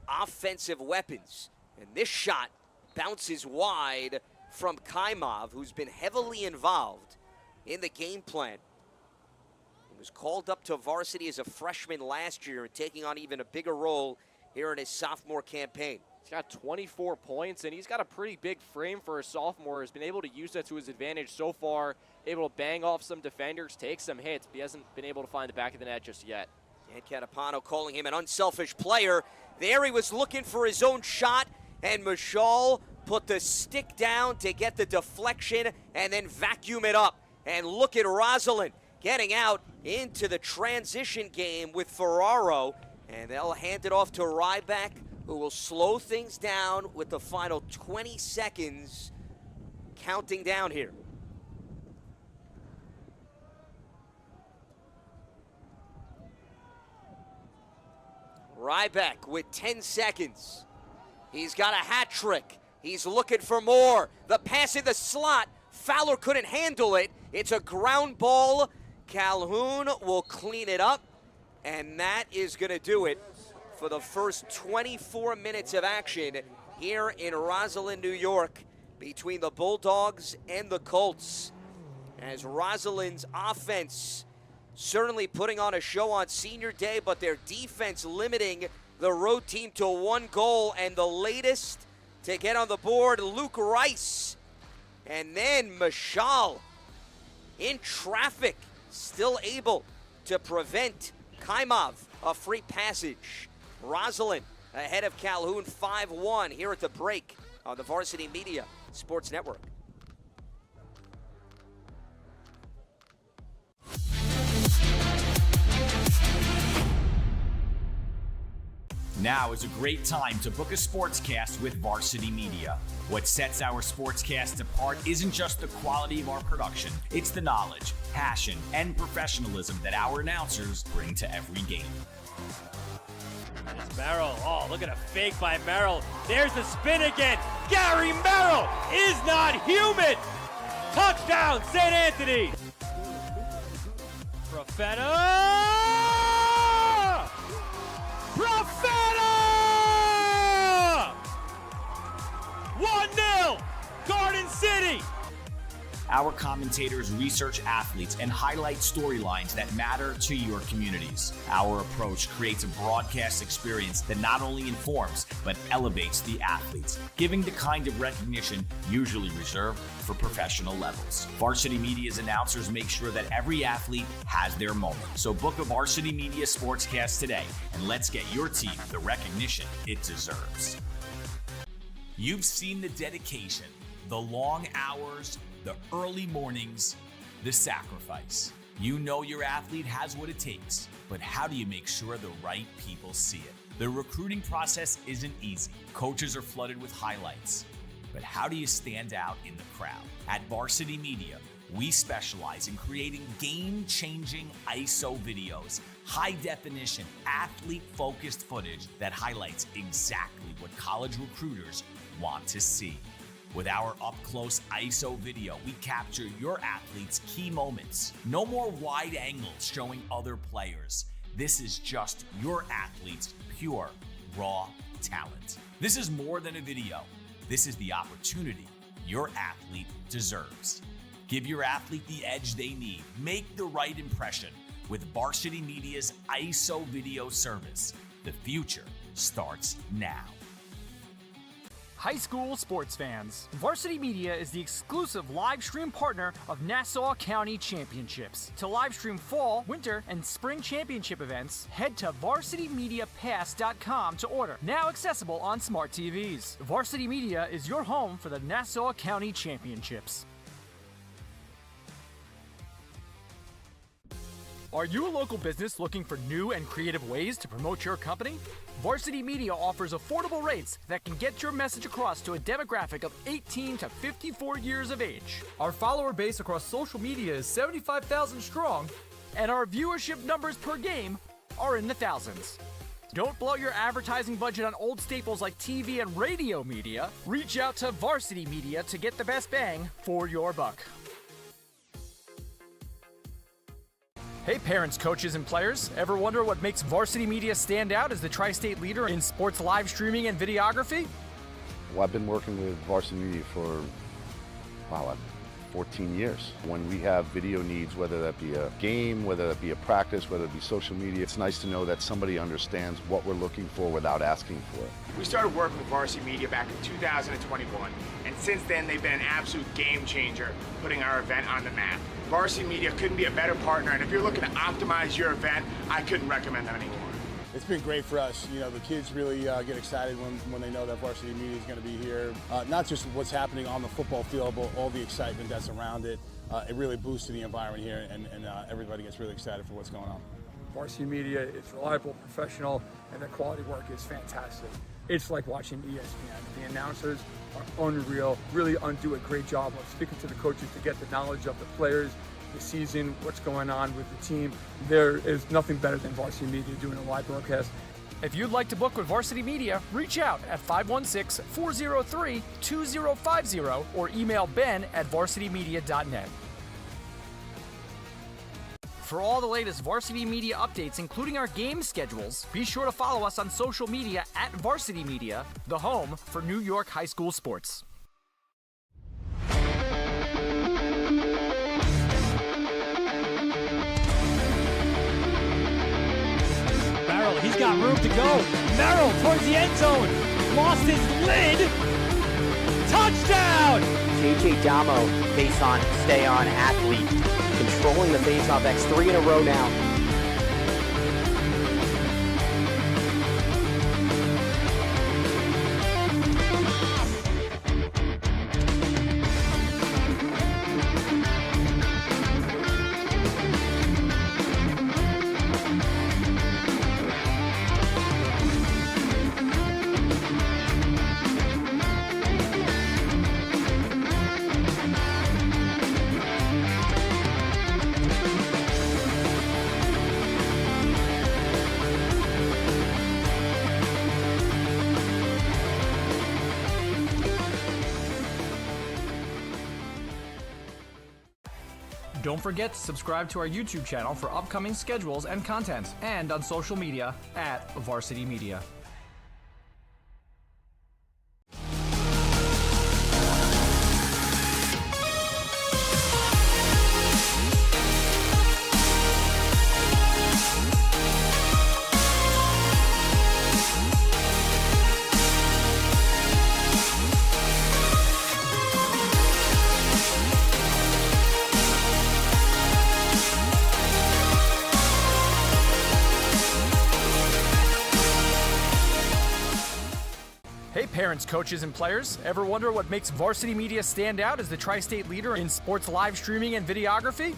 offensive weapons. And this shot bounces wide from Kaimov, who's been heavily involved in the game plan. He was called up to varsity as a freshman last year and taking on even a bigger role here in his sophomore campaign.
He's got 24 points, and he's got a pretty big frame for a sophomore. He's been able to use that to his advantage so far, able to bang off some defenders, take some hits, but he hasn't been able to find the back of the net just yet.
And Catapano calling him an unselfish player. There he was looking for his own shot, and Michal put the stick down to get the deflection and then vacuum it up. And look at Roslyn getting out into the transition game with Ferraro. And they'll hand it off to Ryback, who will slow things down with the final 20 seconds counting down here. Ryback with 10 seconds. He's got a hat trick. He's looking for more. The pass in the slot. Fowler couldn't handle it. It's a ground ball. Calhoun will clean it up. And that is going to do it for the first 24 minutes of action here in Roslyn, New York, between the Bulldogs and the Colts. As Roslyn's offense certainly putting on a show on senior day, but their defense limiting the road team to 1 goal. And the latest to get on the board, Luke Rice. And then Mashal in traffic, still able to prevent Kaimov a free passage. Roslyn ahead of Calhoun 5-1 here at the break on the Varsity Media Sports Network.
Now is a great time to book a sportscast with Varsity Media. What sets our sportscast apart isn't just the quality of our production, it's the knowledge, passion, and professionalism that our announcers bring to every game.
It's Merrill. Oh, look at a fake by Merrill. There's the spin again. Gary Merrill is not human. Touchdown, St. Anthony. Profeta! 1-0, Garden City.
Our commentators research athletes and highlight storylines that matter to your communities. Our approach creates a broadcast experience that not only informs, but elevates the athletes, giving the kind of recognition usually reserved for professional levels. Varsity Media's announcers make sure that every athlete has their moment. So book a Varsity Media Sportscast today, and let's get your team the recognition it deserves. You've seen the dedication, the long hours, the early mornings, the sacrifice. You know your athlete has what it takes, but how do you make sure the right people see it? The recruiting process isn't easy. Coaches are flooded with highlights, but how do you stand out in the crowd? At Varsity Media, we specialize in creating game-changing ISO videos, high-definition, athlete-focused footage that highlights exactly what college recruiters want to see. With our up-close ISO video, we capture your athlete's key moments. No more wide angles showing other players. This is just your athlete's pure, raw talent. This is more than a video. This is the opportunity your athlete deserves. Give your athlete the edge they need. Make the right impression with Varsity Media's ISO video service. The future starts now.
High school sports fans, Varsity Media is the exclusive live stream partner of Nassau County Championships. To live stream fall, winter, and spring championship events, head to varsitymediapass.com to order. Now accessible on smart TVs. Varsity Media is your home for the Nassau County Championships. Are you a local business looking for new and creative ways to promote your company? Varsity Media offers affordable rates that can get your message across to a demographic of 18 to 54 years of age. Our follower base across social media is 75,000 strong, and our viewership numbers per game are in the thousands. Don't blow your advertising budget on old staples like TV and radio media. Reach out to Varsity Media to get the best bang for your buck. Hey parents, coaches, and players. Ever wonder what makes Varsity Media stand out as the tri-state leader in sports live streaming and videography?
Well, I've been working with Varsity Media for, 14 years. When we have video needs, whether that be a game, whether that be a practice, whether it be social media, it's nice to know that somebody understands what we're looking for without asking for it.
We started working with Varsity Media back in 2021, and since then they've been an absolute game changer, putting our event on the map. Varsity Media couldn't be a better partner, and if you're looking to optimize your event, I couldn't recommend them anymore.
It's been great for us. You know, the kids really get excited when they know that varsity media is going to be here. Not just what's happening on the football field, but all the excitement that's around it. It really boosted the environment here, and everybody gets really excited for what's going on.
Varsity media is reliable, professional, and the quality work is fantastic. It's like watching ESPN. The announcers are unreal, really do a great job of speaking to the coaches to get the knowledge of the players, the season, what's going on with the team. There is nothing better than varsity media doing a live broadcast.
If you'd like to book with Varsity Media, reach out at 516-403-2050 or email ben@varsitymedia.net. For all the latest Varsity Media updates, including our game schedules, be sure to follow us on social media at Varsity Media, the home for New York high school sports.
Merrill, he's got room to go. Merrill towards the end zone. Lost his lid. Touchdown!
JJ Damo, face on, stay on athlete. Controlling the face-off X 3 in a row now.
Don't forget to subscribe to our YouTube channel for upcoming schedules and content, and on social media at Varsity Media. Hey parents, coaches, and players. Ever wonder what makes Varsity Media stand out as the tri-state leader in sports live streaming and videography?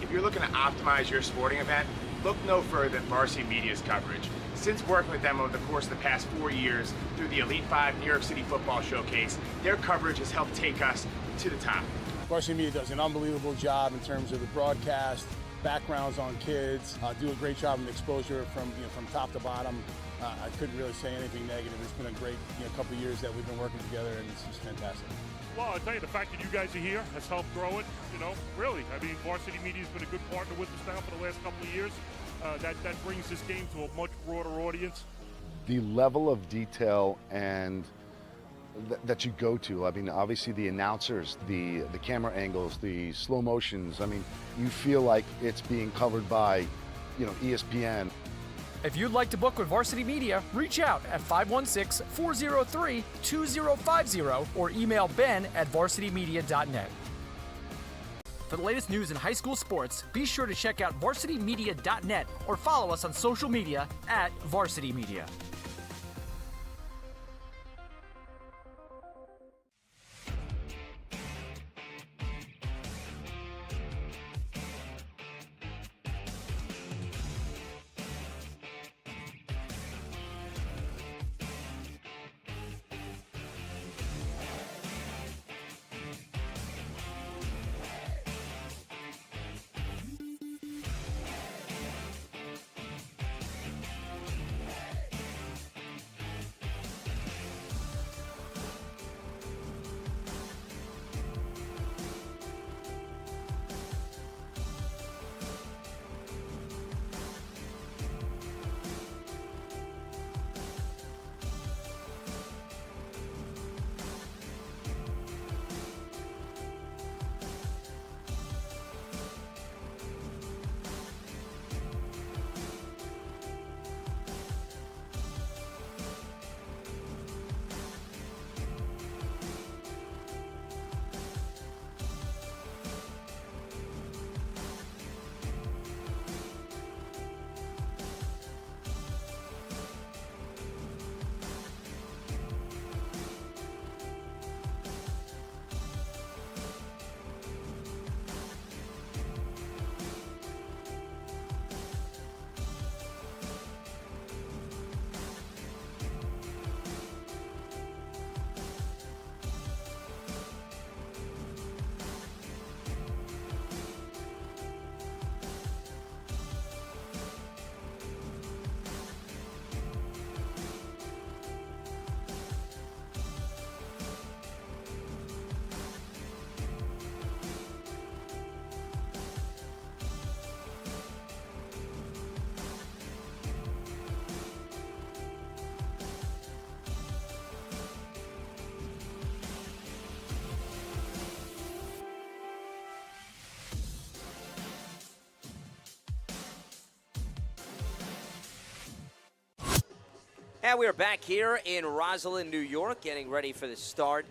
If you're looking to optimize your sporting event, look no further than Varsity Media's coverage. Since working with them over the course of the past 4 years through the Elite 5 New York City Football Showcase, their coverage has helped take us to the top.
Varsity Media does an unbelievable job in terms of the broadcast, backgrounds on kids, do a great job of exposure from top to bottom. I couldn't really say anything negative. It's been a great couple of years that we've been working together, and it's just fantastic.
Well, I'll tell you, the fact that you guys are here has helped grow it, really. I mean, Varsity Media's been a good partner with us now for the last couple of years. That brings this game to a much broader audience.
The level of detail and that you go to, I mean, obviously the announcers, the camera angles, the slow motions, I mean, you feel like it's being covered by, ESPN.
If you'd like to book with Varsity Media, reach out at 516-403-2050 or email ben@varsitymedia.net. For the latest news in high school sports, be sure to check out varsitymedia.net or follow us on social media at Varsity Media.
And we are back here in Roslyn, New York, getting ready for the start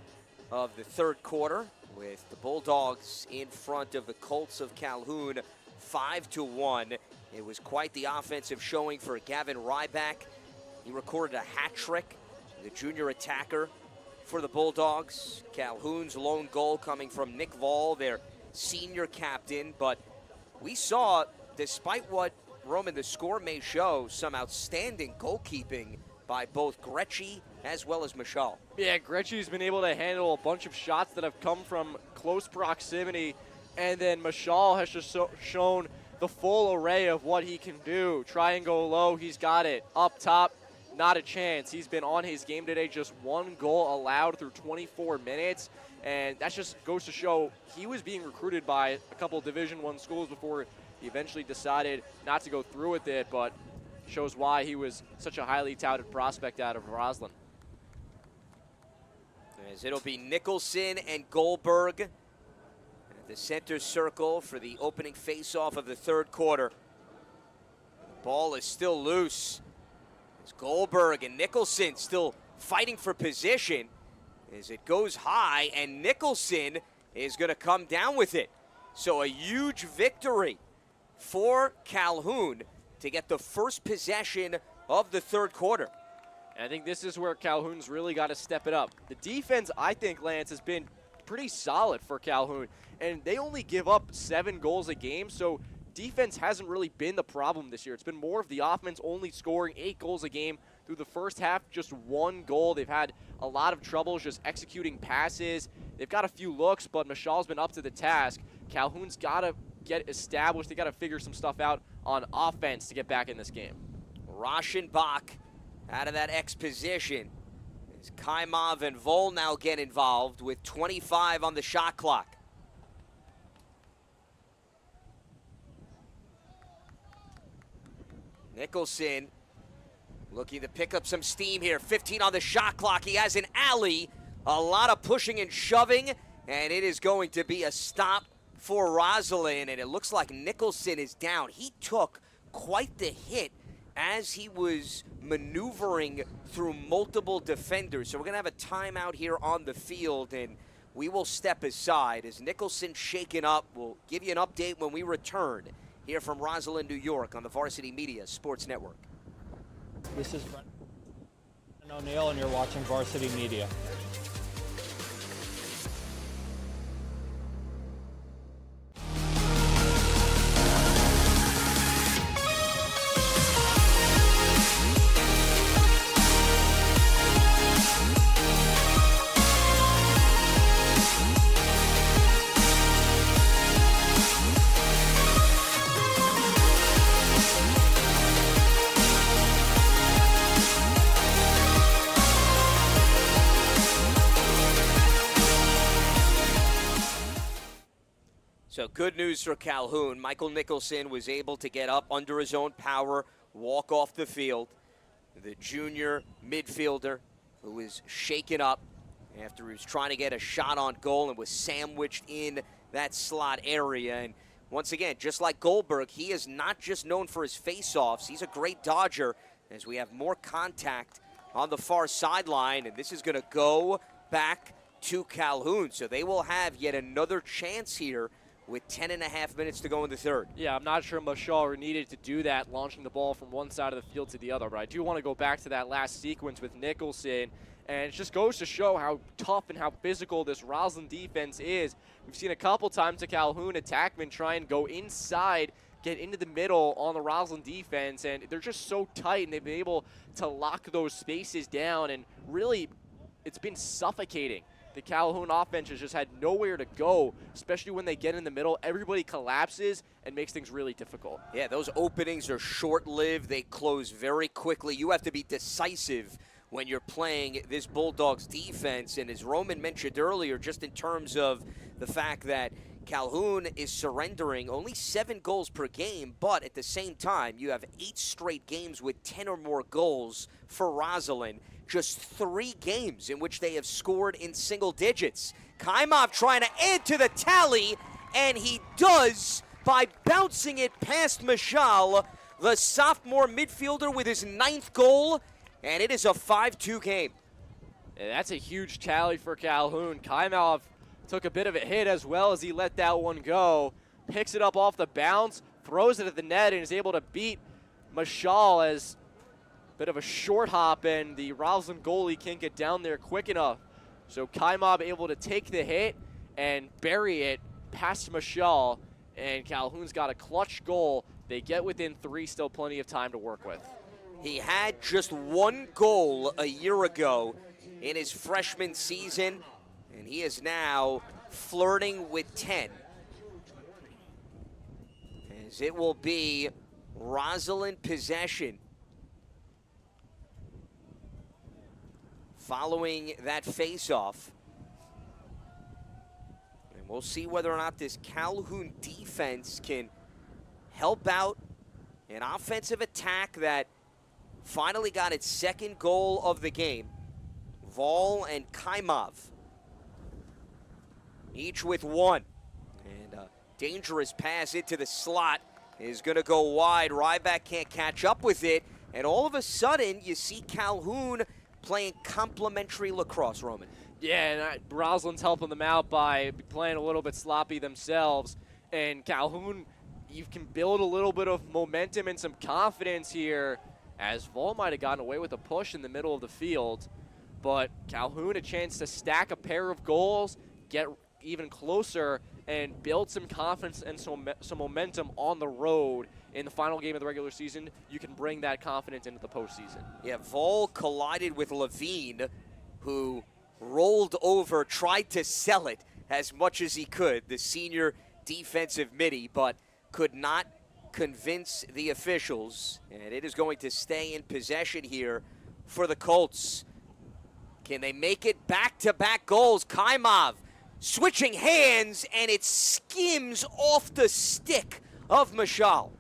of the third quarter with the Bulldogs in front of the Colts of Calhoun 5-1. It was quite the offensive showing for Gavin Ryback. He recorded a hat trick, the junior attacker for the Bulldogs. Calhoun's lone goal coming from Nick Vall, their senior captain. But we saw, despite what Roman, the score may show, some outstanding goalkeeping by both Gretschy as well as Michal.
Yeah, Gretschy's been able to handle a bunch of shots that have come from close proximity, and then Michal has just shown the full array of what he can do. Try and go low, he's got it. Up top, not a chance. He's been on his game today, just one goal allowed through 24 minutes, and that just goes to show he was being recruited by a couple Division I schools before he eventually decided not to go through with it, but shows why he was such a highly touted prospect out of Roslyn.
As it'll be Nicholson and Goldberg at the center circle for the opening face-off of the third quarter. The ball is still loose. As Goldberg and Nicholson still fighting for position as it goes high, and Nicholson is going to come down with it. So a huge victory for Calhoun to get the first possession of the third quarter.
And I think this is where Calhoun's really got to step it up. The defense, I think, Lance, has been pretty solid for Calhoun, and they only give up 7 goals a game, so defense hasn't really been the problem this year. It's been more of the offense only scoring 8 goals a game. Through the first half, just 1 goal. They've had a lot of troubles just executing passes. They've got a few looks, but Michal's been up to the task. Calhoun's got to get established. They got to figure some stuff out on offense to get back in this game.
Rauschenbach out of that X position. As Kaimov and Vol now get involved with 25 on the shot clock. Nicholson looking to pick up some steam here. 15 on the shot clock. He has an alley. A lot of pushing and shoving, and it is going to be a stop for Roslyn, and it looks like Nicholson is down. He took quite the hit as he was maneuvering through multiple defenders. So we're going to have a timeout here on the field, and we will step aside as Nicholson shaken up. We'll give you an update when we return here from Roslyn, New York on the Varsity Media Sports Network.
This is Brendan O'Neill, and you're watching Varsity Media.
So good news for Calhoun. Michael Nicholson was able to get up under his own power, walk off the field. The junior midfielder who was shaken up after he was trying to get a shot on goal and was sandwiched in that slot area. And once again, just like Goldberg, he is not just known for his face-offs. He's a great dodger as we have more contact on the far sideline. And this is going to go back to Calhoun. So they will have yet another chance here with 10.5 minutes to go in the third.
Yeah, I'm not sure Michal needed to do that, launching the ball from one side of the field to the other, but I do want to go back to that last sequence with Nicholson, and it just goes to show how tough and how physical this Roslyn defense is. We've seen a couple times the Calhoun attackmen try and go inside, get into the middle on the Roslyn defense, and they're just so tight, and they've been able to lock those spaces down, and really, it's been suffocating. The Calhoun offense has just had nowhere to go, especially when they get in the middle. Everybody collapses and makes things really difficult.
Yeah, those openings are short-lived. They close very quickly. You have to be decisive when you're playing this Bulldogs defense. And as Roman mentioned earlier, just in terms of the fact that Calhoun is surrendering only 7 goals per game, but at the same time, you have 8 straight games with 10 or more goals for Roslyn. Just 3 games in which they have scored in single digits. Kaimov trying to add to the tally, and he does by bouncing it past Michal, the sophomore midfielder with his 9th goal, and it is a 5-2 game.
And that's a huge tally for Calhoun. Kaimov took a bit of a hit as well as he let that one go. Picks it up off the bounce, throws it at the net, and is able to beat Mashal as a bit of a short hop, and the Roslyn goalie can't get down there quick enough. So Kaimov able to take the hit and bury it past Mashal, and Calhoun's got a clutch goal. They get within 3, still plenty of time to work with.
He had just 1 goal a year ago in his freshman season, and he is now flirting with 10. As it will be Roslyn possession following that face-off. And we'll see whether or not this Calhoun defense can help out an offensive attack that finally got its 2nd goal of the game. Vol and Kaimov, each with 1. And a dangerous pass into the slot is going to go wide. Ryback can't catch up with it. And all of a sudden, you see Calhoun playing complimentary lacrosse, Roman.
Yeah, and Roslyn's helping them out by playing a little bit sloppy themselves. And Calhoun, you can build a little bit of momentum and some confidence here, as Vol might have gotten away with a push in the middle of the field. But Calhoun a chance to stack a pair of goals, get even closer, and build some confidence and some momentum on the road in the final game of the regular season. You can bring that confidence into the postseason.
Yeah, Vol collided with Levine, who rolled over, tried to sell it as much as he could, the senior defensive midi, but could not convince the officials. And it is going to stay in possession here for the Colts. Can they make it back-to-back goals? Kaimov switching hands, and it skims off the stick of Mashal.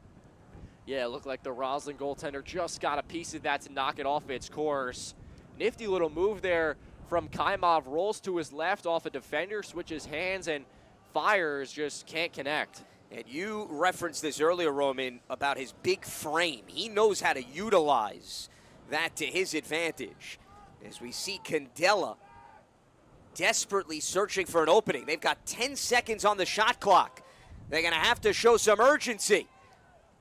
Yeah, it looked like the Roslyn goaltender just got a piece of that to knock it off its course. Nifty little move there from Kaimov. Rolls to his left off a defender, switches hands, and fires, just can't connect.
And you referenced this earlier, Roman, about his big frame. He knows how to utilize that to his advantage. As we see Candela desperately searching for an opening. They've got 10 seconds on the shot clock. They're going to have to show some urgency.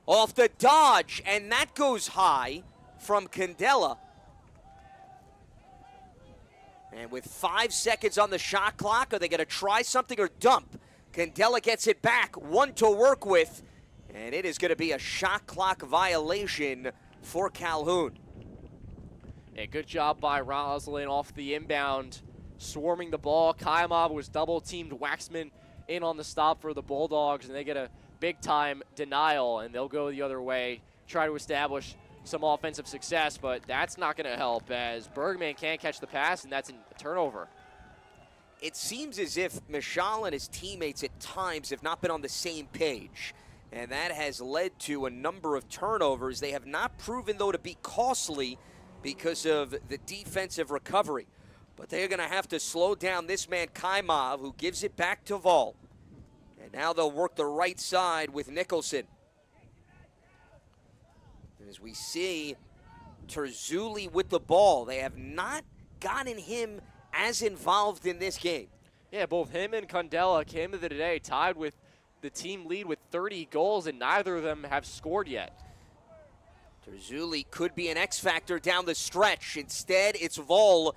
Off the dodge, and that goes high from Candela. And with 5 seconds on the shot clock, are they going to try something or dump? Candela gets it back, 1 to work with, and it is going to be a shot clock violation for Calhoun.
A good job by Roslyn off the inbound, swarming the ball. Kaimov was double-teamed. Waxman in on the stop for the Bulldogs, and they get a big-time denial, and they'll go the other way, try to establish some offensive success, but that's not going to help as Bergman can't catch the pass, and that's a turnover.
It seems as if Mashal and his teammates at times have not been on the same page, and that has led to a number of turnovers. They have not proven, though, to be costly because of the defensive recovery. But they're going to have to slow down this man, Kaimov, who gives it back to Vol. And now they'll work the right side with Nicholson. As we see Terzulli with the ball, they have not gotten him as involved in this game.
Yeah, both him and Candela came into the day tied with the team lead with 30 goals, and neither of them have scored yet.
Terzulli could be an X factor down the stretch. Instead, it's Vol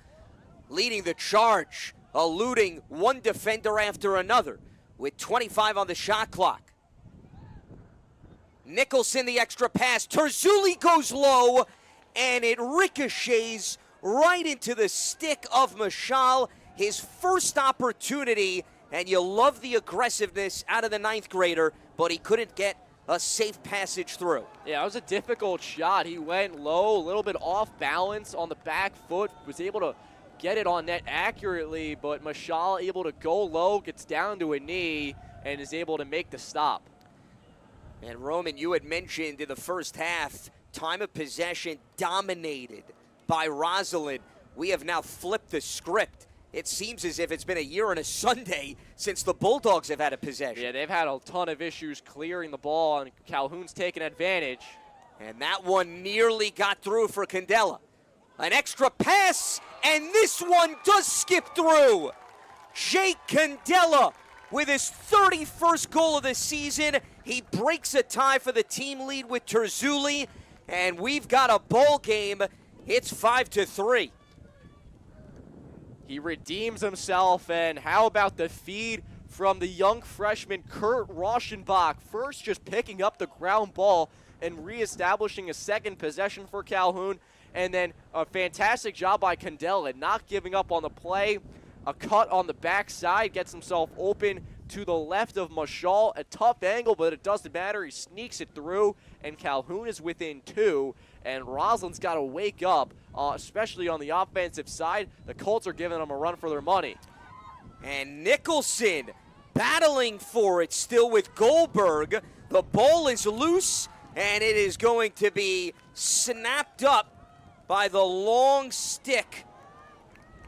leading the charge, eluding one defender after another with 25 on the shot clock. Nicholson, the extra pass. Terzulli goes low, and it ricochets right into the stick of Mashal. His first opportunity, and you love the aggressiveness out of the 9th grader, but he couldn't get a safe passage through.
Yeah, it was a difficult shot. He went low, a little bit off balance on the back foot, was able to get it on net accurately, but Mashal able to go low, gets down to a knee, and is able to make the stop.
And Roman, you had mentioned in the first half, time of possession dominated by Roslyn. We have now flipped the script. It seems as if it's been a year and a Sunday since the Bulldogs have had a possession.
Yeah, they've had a ton of issues clearing the ball, and Calhoun's taken advantage.
And that one nearly got through for Candela. An extra pass, and this one does skip through. Jake Candela with his 31st goal of the season. He breaks a tie for the team lead with Terzulli, and we've got a ball game. It's 5-3.
He redeems himself, and how about the feed from the young freshman Kurt Rauschenbach? First, just picking up the ground ball and reestablishing a second possession for Calhoun, and then a fantastic job by Candela, not giving up on the play. A cut on the backside, gets himself open to the left of Mashal. A tough angle, but it doesn't matter. He sneaks it through, and Calhoun is within 2. And Roslyn's got to wake up, especially on the offensive side. The Colts are giving them a run for their money.
And Nicholson battling for it still with Goldberg. The ball is loose, and it is going to be snapped up by the long stick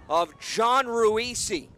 of John Ruisi.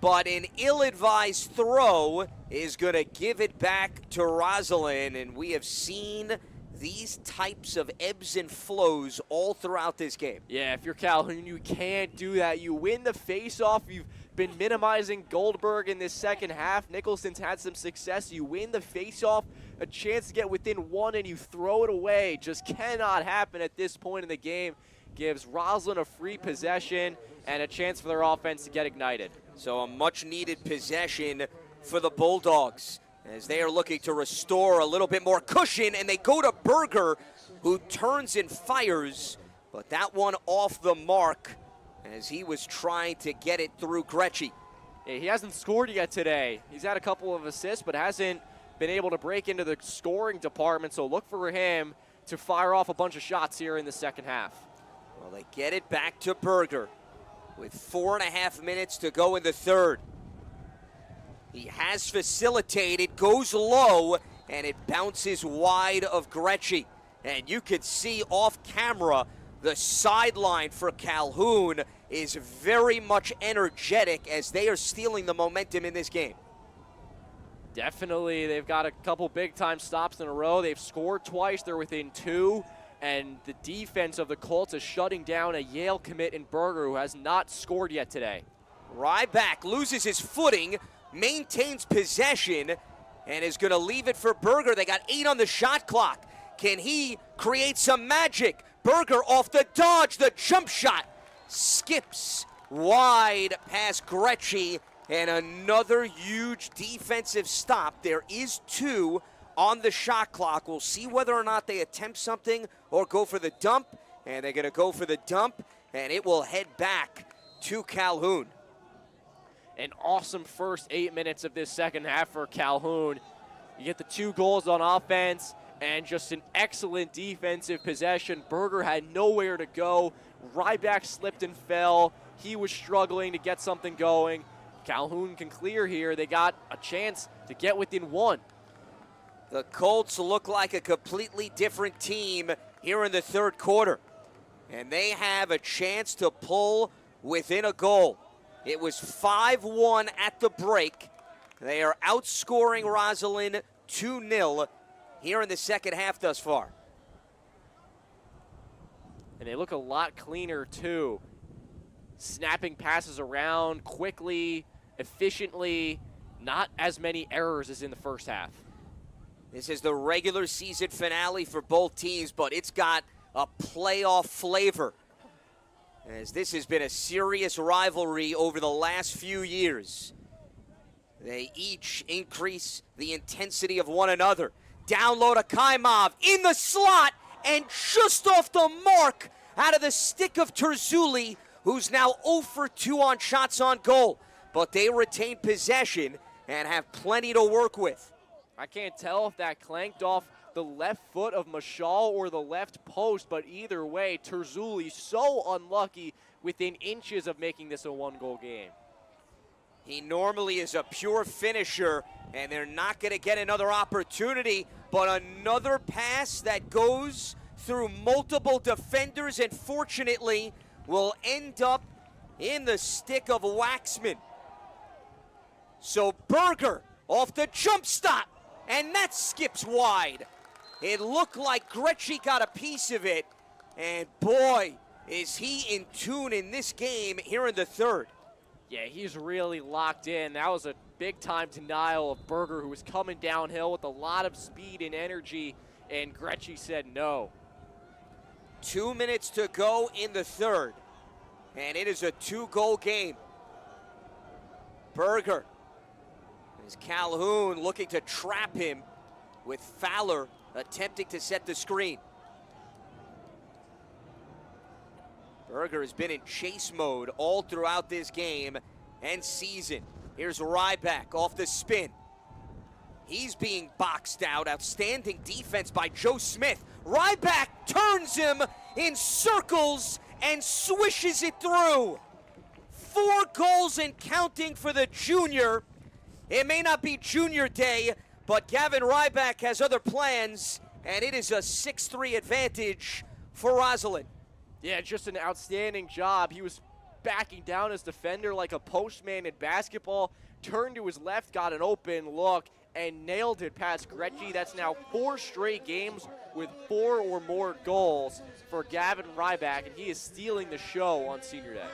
But an ill-advised throw is going to give it back to Roslyn, and we have seen these types of ebbs and flows all throughout this game.
Yeah, if you're Calhoun, you can't do that. You win the faceoff. You've been minimizing Goldberg in this second half. Nicholson's had some success. You win the faceoff, a chance to get within 1, and you throw it away. Just cannot happen at this point in the game. Gives Roslyn a free possession and a chance for their offense to get ignited.
So a much-needed possession for the Bulldogs as they are looking to restore a little bit more cushion, and they go to Berger, who turns and fires, but that one off the mark as he was trying to get it through Gretschy.
Yeah, he hasn't scored yet today. He's had a couple of assists, but hasn't been able to break into the scoring department, so look for him to fire off a bunch of shots here in the second half.
Well, they get it back to Berger with 4.5 minutes to go in the third. He has facilitated, goes low, and it bounces wide of Gretschy. And you can see off camera, the sideline for Calhoun is very much energetic as they are stealing the momentum in this game.
Definitely, they've got a couple big-time stops in a row. They've scored twice. They're within 2. And the defense of the Colts is shutting down a Yale commit in Berger, who has not scored yet today.
Ryback loses his footing, maintains possession, and is going to leave it for Berger. They got 8 on the shot clock. Can he create some magic? Berger off the dodge, the jump shot. Skips wide past Gretschy, and another huge defensive stop. There is 2 on the shot clock. We'll see whether or not they attempt something or go for the dump, and they're going to go for the dump, and it will head back to Calhoun.
An awesome first 8 minutes of this second half for Calhoun. You get the 2 goals on offense and just an excellent defensive possession. Berger had nowhere to go. Ryback slipped and fell. He was struggling to get something going. Calhoun can clear here. They got a chance to get within 1.
The Colts look like a completely different team here in the third quarter, and they have a chance to pull within a goal. It was 5-1 at the break. They are outscoring Roslyn 2-0 here in the second half thus far.
And they look a lot cleaner, too. Snapping passes around quickly, efficiently, not as many errors as in the first half.
This is the regular season finale for both teams, but it's got a playoff flavor, as this has been a serious rivalry over the last few years. They each increase the intensity of one another. Down low to Kaimov, in the slot, and just off the mark out of the stick of Terzulli, who's now 0 for 2 on shots on goal. But they retain possession and have plenty to work with.
I can't tell if that clanked off the left foot of Mashal or the left post, but either way, Terzulli so unlucky within inches of making this a 1-goal game.
He normally is a pure finisher, and they're not going to get another opportunity, but another pass that goes through multiple defenders and fortunately will end up in the stick of Waxman. So Berger off the jump stop, and that skips wide. It looked like Gretschy got a piece of it, And boy, is he in tune in this game here in the third.
Yeah, he's really locked in. That was a big-time denial of Berger, who was coming downhill with a lot of speed and energy, and Gretschy said no.
2 minutes to go in the third, and it is a 2-goal game. Berger is Calhoun looking to trap him with Fowler attempting to set the screen. Berger has been in chase mode all throughout this game and season. Here's Ryback off the spin. He's being boxed out. Outstanding defense by Joe Smith. Ryback turns him in circles and swishes it through. 4 goals and counting for the junior. It may not be junior day, but Gavin Ryback has other plans, and it is a 6-3 advantage for Roslyn.
Yeah, just an outstanding job. He was backing down his defender like a postman in basketball, turned to his left, got an open look, and nailed it past Gretschy. That's now 4 straight games with 4 or more goals for Gavin Ryback, and he is stealing the show on Senior Day.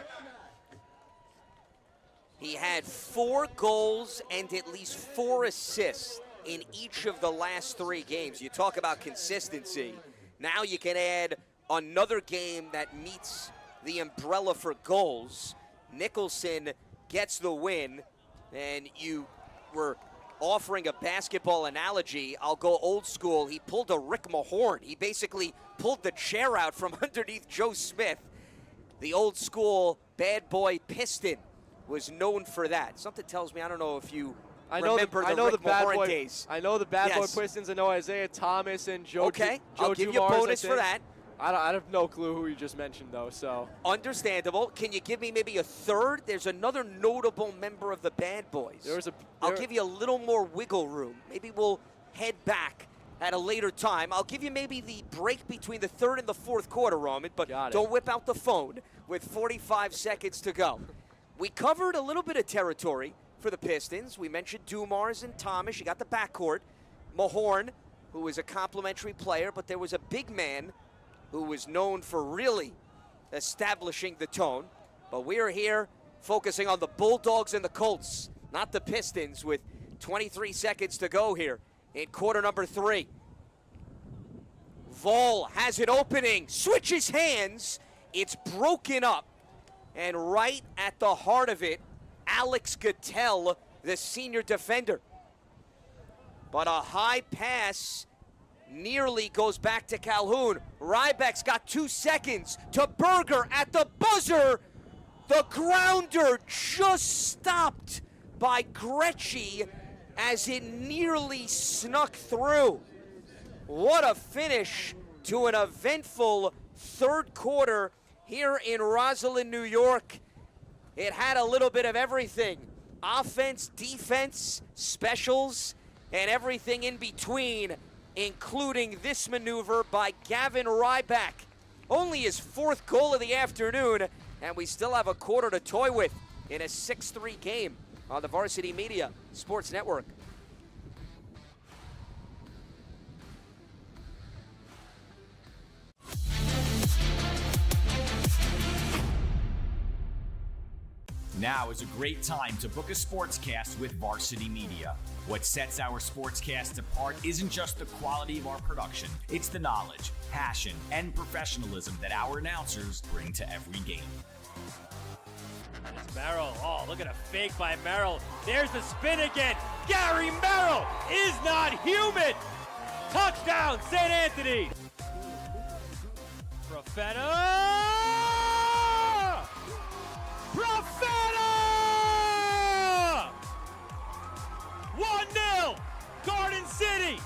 He had 4 goals and at least 4 assists in each of the last 3 games. You talk about consistency. Now you can add another game that meets the umbrella for goals. Nicholson gets the win, and you were offering a basketball analogy. I'll go old school. He pulled a Rick Mahorn. He basically pulled the chair out from underneath Joe Smith. The old school bad boy Piston was known for that. Something tells me, I don't know if you remember the Rick Mahorn days.
I know the bad boy Pistons. I know Isaiah Thomas and Joe.
Okay,
Joe
I'll give you a bonus for that.
I have no clue who you just mentioned, though, so.
Understandable. Can you give me maybe a third? There's another notable member of the Bad Boys. I'll give you a little more wiggle room. Maybe we'll head back at a later time. I'll give you maybe the break between the third and the fourth quarter, Roman, but don't whip out the phone with 45 seconds to go. We covered a little bit of territory for the Pistons. We mentioned Dumars and Thomas. You got the backcourt. Mahorn, who is a complimentary player, but there was a big man who was known for really establishing the tone. But we are here focusing on the Bulldogs and the Colts, not the Pistons, with 23 seconds to go here in quarter number 3. Vol has an opening, switches hands, it's broken up, and right at the heart of it, Alex Gattel, the senior defender. But a high pass nearly goes back to Calhoun. Ryback's got 2 seconds to Berger at the buzzer. The grounder just stopped by Gretschy as it nearly snuck through. What a finish to an eventful third quarter here in Roslyn, New York. It had a little bit of everything. Offense, defense, specials, and everything in between, including this maneuver by Gavin Ryback. Only his 4th goal of the afternoon, and we still have a quarter to toy with in a 6-3 game on the Varsity Media Sports Network.
Now is a great time to book a sportscast with Varsity Media. What sets our sportscast apart isn't just the quality of our production, it's the knowledge, passion, and professionalism that our announcers bring to every game.
It's Merrill. Oh, look at a fake by Merrill. There's the spin again. Gary Merrill is not human. Touchdown, St. Anthony. Profeta! 1-0, Garden City.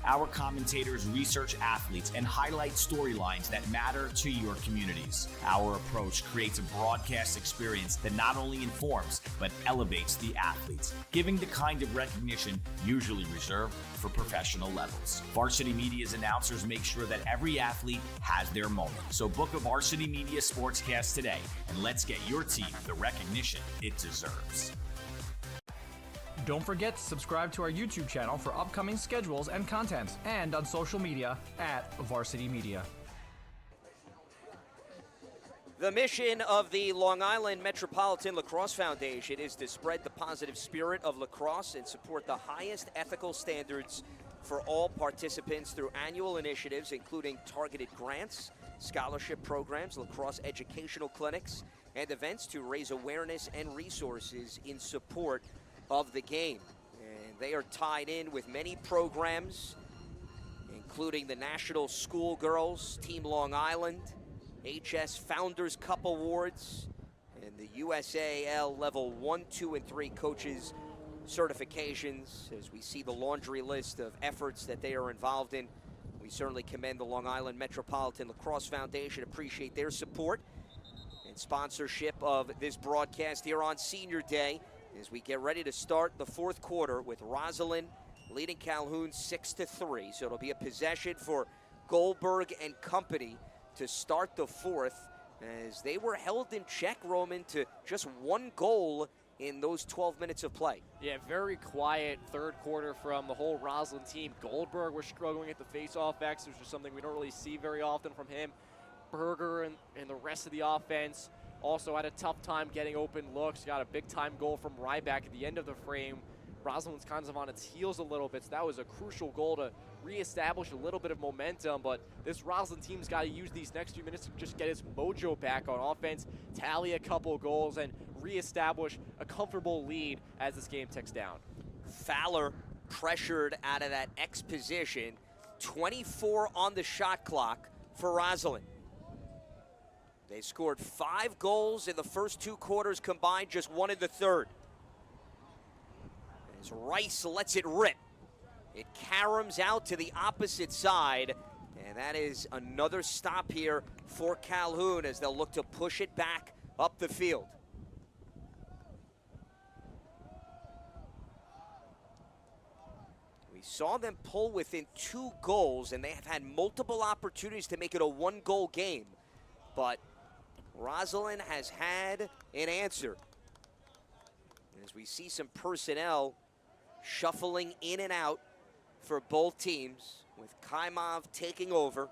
Our commentators research athletes and highlight storylines that matter to your communities. Our approach creates a broadcast experience that not only informs, but elevates the athletes, giving the kind of recognition usually reserved for professional levels. Varsity Media's announcers make sure that every athlete has their moment. So book a Varsity Media Sportscast today, and let's get your team the recognition it deserves.
Don't forget to subscribe to our YouTube channel for upcoming schedules and content, and on social media at Varsity Media.
The mission of the Long Island Metropolitan Lacrosse Foundation is to spread the positive spirit of lacrosse and support the highest ethical standards for all participants through annual initiatives, including targeted grants, scholarship programs, lacrosse educational clinics, and events to raise awareness and resources in support of the game. And they are tied in with many programs, including the National Schoolgirls Team Long Island, HS Founders Cup Awards, and the USAL Level 1, 2, and 3 coaches certifications. As we see the laundry list of efforts that they are involved in, we certainly commend the Long Island Metropolitan Lacrosse Foundation, appreciate their support and sponsorship of this broadcast here on Senior Day as we get ready to start the fourth quarter with Roslyn leading Calhoun 6-3. So it'll be a possession for Goldberg and company to start the fourth, as they were held in check, Roman, to just one goal in those 12 minutes of play.
Yeah, very quiet third quarter from the whole Roslyn team. Goldberg was struggling at the face-off X, which is something we don't really see very often from him. Berger and the rest of the offense also had a tough time getting open looks. Got a big-time goal from Ryback at the end of the frame. Roslyn was kind of on its heels a little bit, so that was a crucial goal to reestablish a little bit of momentum. But this Roslyn team's got to use these next few minutes to just get its mojo back on offense, tally a couple goals, and reestablish a comfortable lead as this game ticks down.
Fowler pressured out of that X position. 24 on the shot clock for Roslyn. They scored 5 goals in the first 2 quarters combined, just 1 in the third. As Rice lets it rip, it caroms out to the opposite side, and that is another stop here for Calhoun as they'll look to push it back up the field. We saw them pull within 2 goals, and they have had multiple opportunities to make it a 1-goal game, but Roslyn has had an answer. As we see some personnel shuffling in and out for both teams, with Kaimov taking over.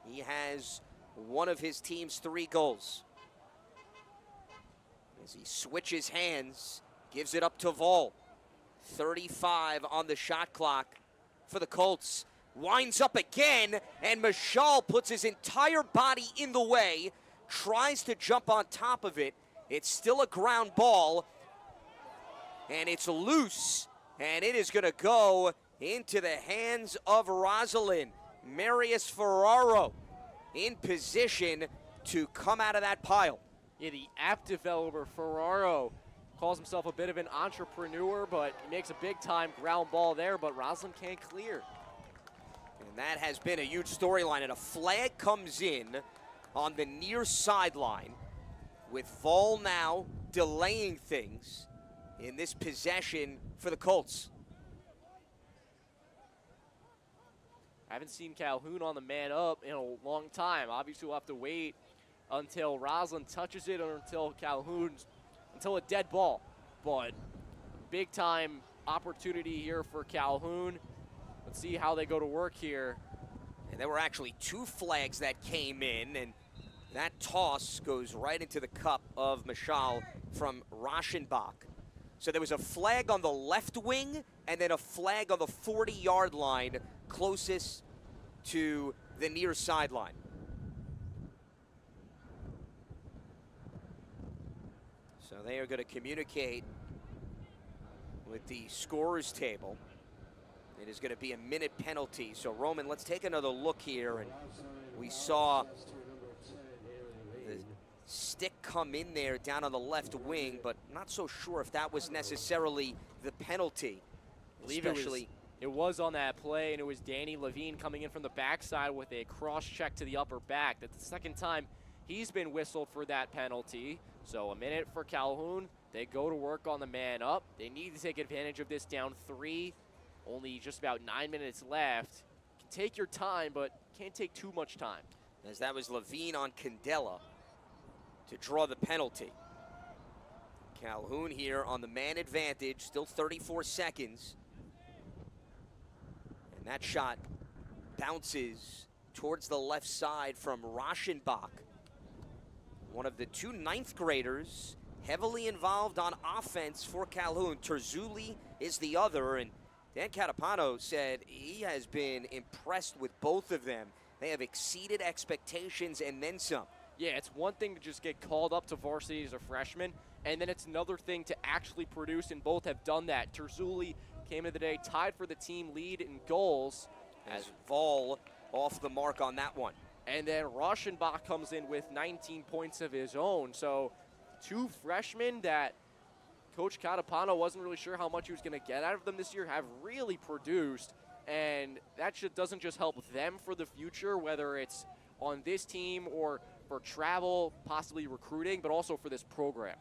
He has one of his team's 3 goals. As he switches hands, gives it up to Vol. 35 on the shot clock for the Colts. Winds up again, and Mashal puts his entire body in the way, tries to jump on top of it. It's still a ground ball, and it's loose, and it is going to go into the hands of Roslyn. Marius Ferraro in position to come out of that pile.
Yeah, the app developer Ferraro calls himself a bit of an entrepreneur, but he makes a big-time ground ball there, but Roslyn can't clear.
And that has been a huge storyline, and a flag comes in on the near sideline with Vol now delaying things in this possession for the Colts.
I haven't seen Calhoun on the man up in a long time. Obviously, we'll have to wait until Roslyn touches it or until a dead ball. But big time opportunity here for Calhoun. Let's see how they go to work here.
And there were actually 2 flags that came in, and that toss goes right into the cup of Mashal from Raschenbach. So there was a flag on the left wing and then a flag on the 40-yard line closest to the near sideline. So they are going to communicate with the scorer's table. It is going to be a minute penalty. So Roman, let's take another look here. And we saw the stick come in there down on the left wing, but not so sure if that was necessarily the penalty.
I believe it was on that play, and it was Danny Levine coming in from the backside with a cross check to the upper back. That's the second time he's been whistled for that penalty. So a minute for Calhoun. They go to work on the man up. They need to take advantage of this down 3. Only just about 9 minutes left. You can take your time, but can't take too much time.
As that was Levine on Candela to draw the penalty. Calhoun here on the man advantage, still 34 seconds. And that shot bounces towards the left side from Raschenbach. one of the two ninth graders heavily involved on offense for Calhoun. Terzulli is the other, and Dan Catapano said he has been impressed with both of them. They have exceeded expectations and then some.
Yeah, it's one thing to just get called up to varsity as a freshman, and then it's another thing to actually produce, and both have done that. Terzulli came into the day tied for the team lead in goals.
As Vol off the mark on that one.
And then Rauschenbach comes in with 19 points of his own. So two freshmen that Coach Catapano wasn't really sure how much he was going to get out of them this year have really produced. And that doesn't just help them for the future, whether it's on this team or for travel, possibly recruiting, but also for this program.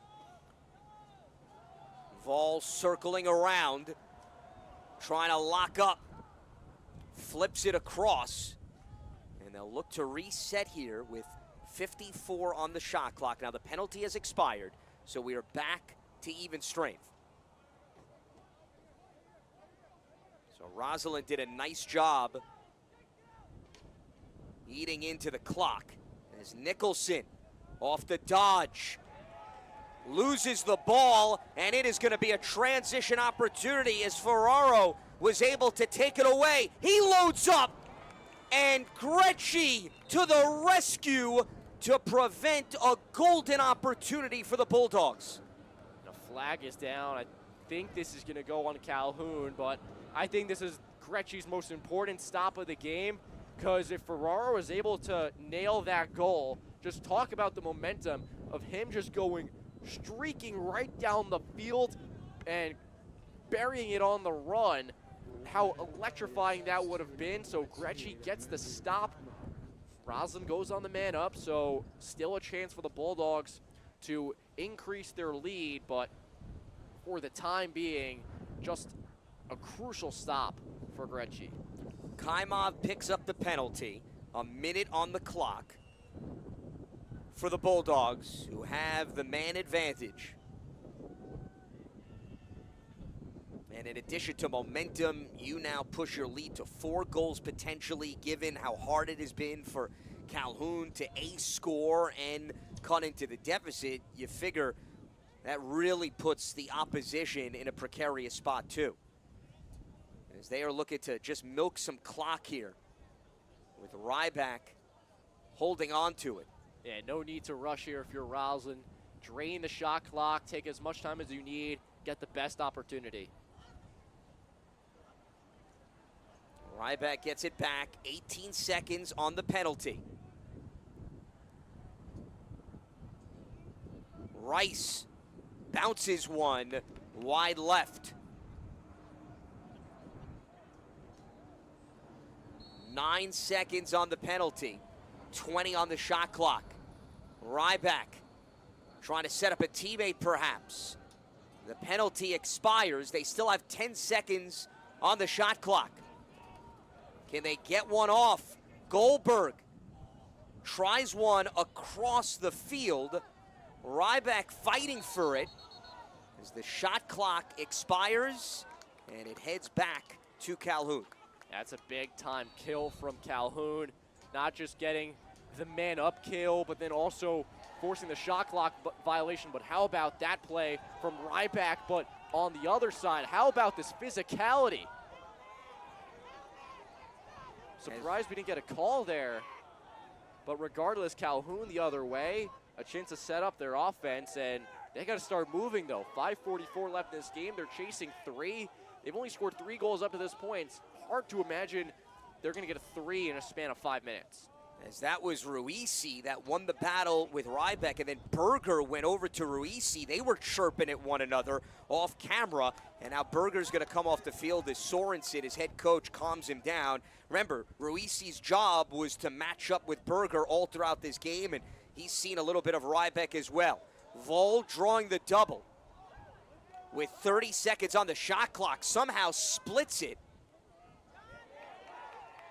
Vol circling around, trying to lock up. Flips it across. And they'll look to reset here with 54 on the shot clock. Now the penalty has expired, so we are back to even strength. So Roslyn did a nice job eating into the clock. As Nicholson off the dodge, loses the ball, and it is going to be a transition opportunity as Ferraro was able to take it away. He loads up, and Gretschy to the rescue to prevent a golden opportunity for the Bulldogs.
The flag is down. I think this is going to go on Calhoun, but I think this is Gretschy's most important stop of the game, because if Ferraro is able to nail that goal, just talk about the momentum of him just streaking right down the field and burying it on the run, how electrifying that would have been. So Gretschy gets the stop. Roslyn goes on the man up, so still a chance for the Bulldogs to increase their lead, but for the time being, just a crucial stop for Gretschy.
Kaimov picks up the penalty, a minute on the clock for the Bulldogs, who have the man advantage. And in addition to momentum, you now push your lead to 4 goals potentially, given how hard it has been for Calhoun to score and cut into the deficit. You figure that really puts the opposition in a precarious spot too, as they are looking to just milk some clock here, with Ryback holding on to it.
Yeah, no need to rush here if you're Roslyn. Drain the shot clock, take as much time as you need, get the best opportunity.
Ryback gets it back, 18 seconds on the penalty. Rice bounces one wide left. 9 seconds on the penalty, 20 on the shot clock. Ryback trying to set up a teammate perhaps. The penalty expires. They still have 10 seconds on the shot clock. Can they get one off? Goldberg tries one across the field. Ryback fighting for it as the shot clock expires, and it heads back to Calhoun.
That's a big-time kill from Calhoun. Not just getting the man-up kill, but then also forcing the shot clock violation. But how about that play from Ryback? But on the other side, how about this physicality? Surprised we didn't get a call there. But regardless, Calhoun the other way. A chance to set up their offense, and they got to start moving, though. 5:44 left in this game. They're chasing 3. They've only scored 3 goals up to this point. It's hard to imagine they're going to get a 3 in a span of 5 minutes.
As that was Ruisi that won the battle with Ryback, and then Berger went over to Ruisi. They were chirping at one another off camera, and now Berger's going to come off the field as Sorensen, his head coach, calms him down. Remember, Ruisi's job was to match up with Berger all throughout this game, and he's seen a little bit of Ryback as well. Vol drawing the double with 30 seconds on the shot clock, somehow splits it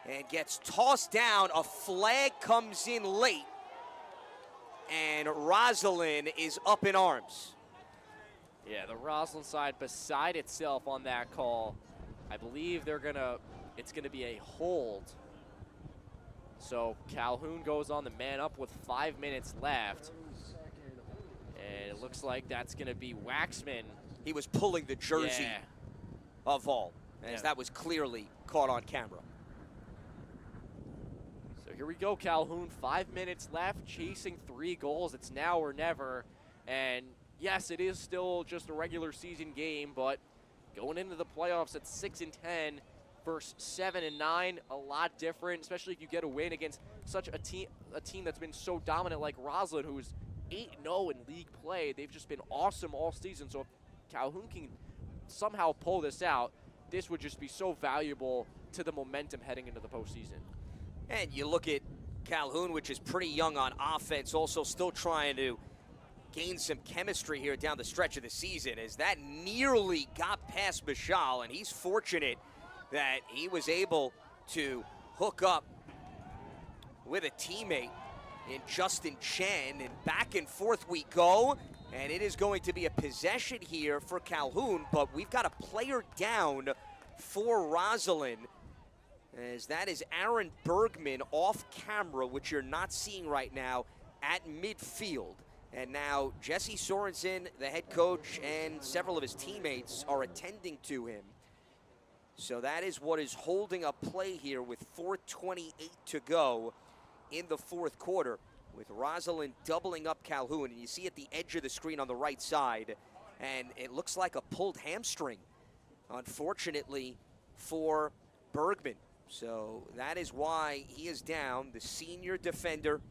and gets tossed down. A flag comes in late, and Roslyn is up in arms.
Yeah, the Roslyn side beside itself on that call. I believe it's gonna be a hold. So Calhoun goes on the man up with 5 minutes left. And it looks like that's going to be Waxman.
He was pulling the jersey of Vol, as that was clearly caught on camera.
So here we go, Calhoun. 5 minutes left, chasing 3 goals. It's now or never. And yes, it is still just a regular season game, but going into the playoffs at 6-10 versus 7-9, a lot different, especially if you get a win against such a team that's been so dominant like Roslyn, who is 8-0 in league play. They've just been awesome all season. So if Calhoun can somehow pull this out, this would just be so valuable to the momentum heading into the postseason.
And you look at Calhoun, which is pretty young on offense, also still trying to gain some chemistry here down the stretch of the season, as that nearly got past Michal, and he's fortunate that he was able to hook up with a teammate in Justin Chen, and back and forth we go, and it is going to be a possession here for Calhoun, but we've got a player down for Roslyn, as that is Aaron Bergman off camera, which you're not seeing right now, at midfield. And now Jesse Sorensen, the head coach, and several of his teammates are attending to him. So that is what is holding up play here with 4:28 to go in the fourth quarter, with Roslyn doubling up Calhoun. And you see at the edge of the screen on the right side, and it looks like a pulled hamstring, unfortunately, for Bergman. So that is why he is down, the senior defender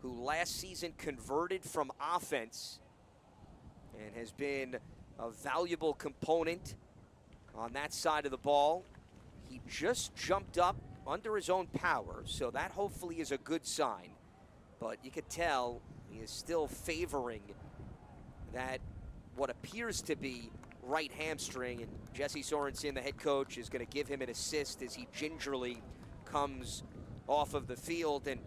who last season converted from offense and has been a valuable component on that side of the ball. He just jumped up under his own power, so that hopefully is a good sign. But you could tell he is still favoring that what appears to be right hamstring, and Jesse Sorensen, the head coach, is going to give him an assist as he gingerly comes off of the field. And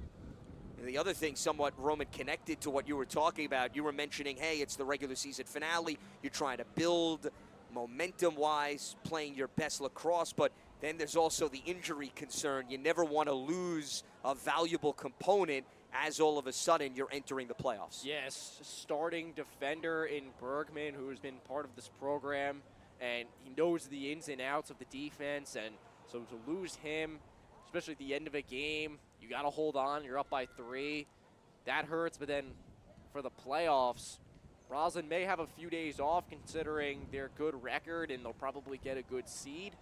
the other thing, somewhat, Roman, connected to what you were talking about, you were mentioning, hey, it's the regular season finale. You're trying to build momentum-wise, playing your best lacrosse, but then there's also the injury concern. You never want to lose a valuable component as all of a sudden you're entering the playoffs.
Yes, starting defender in Bergman, who has been part of this program, and he knows the ins and outs of the defense, and so to lose him, especially at the end of a game, you got to hold on. You're up by 3. That hurts, but then for the playoffs, Roslyn may have a few days off considering their good record, and they'll probably get a good seed,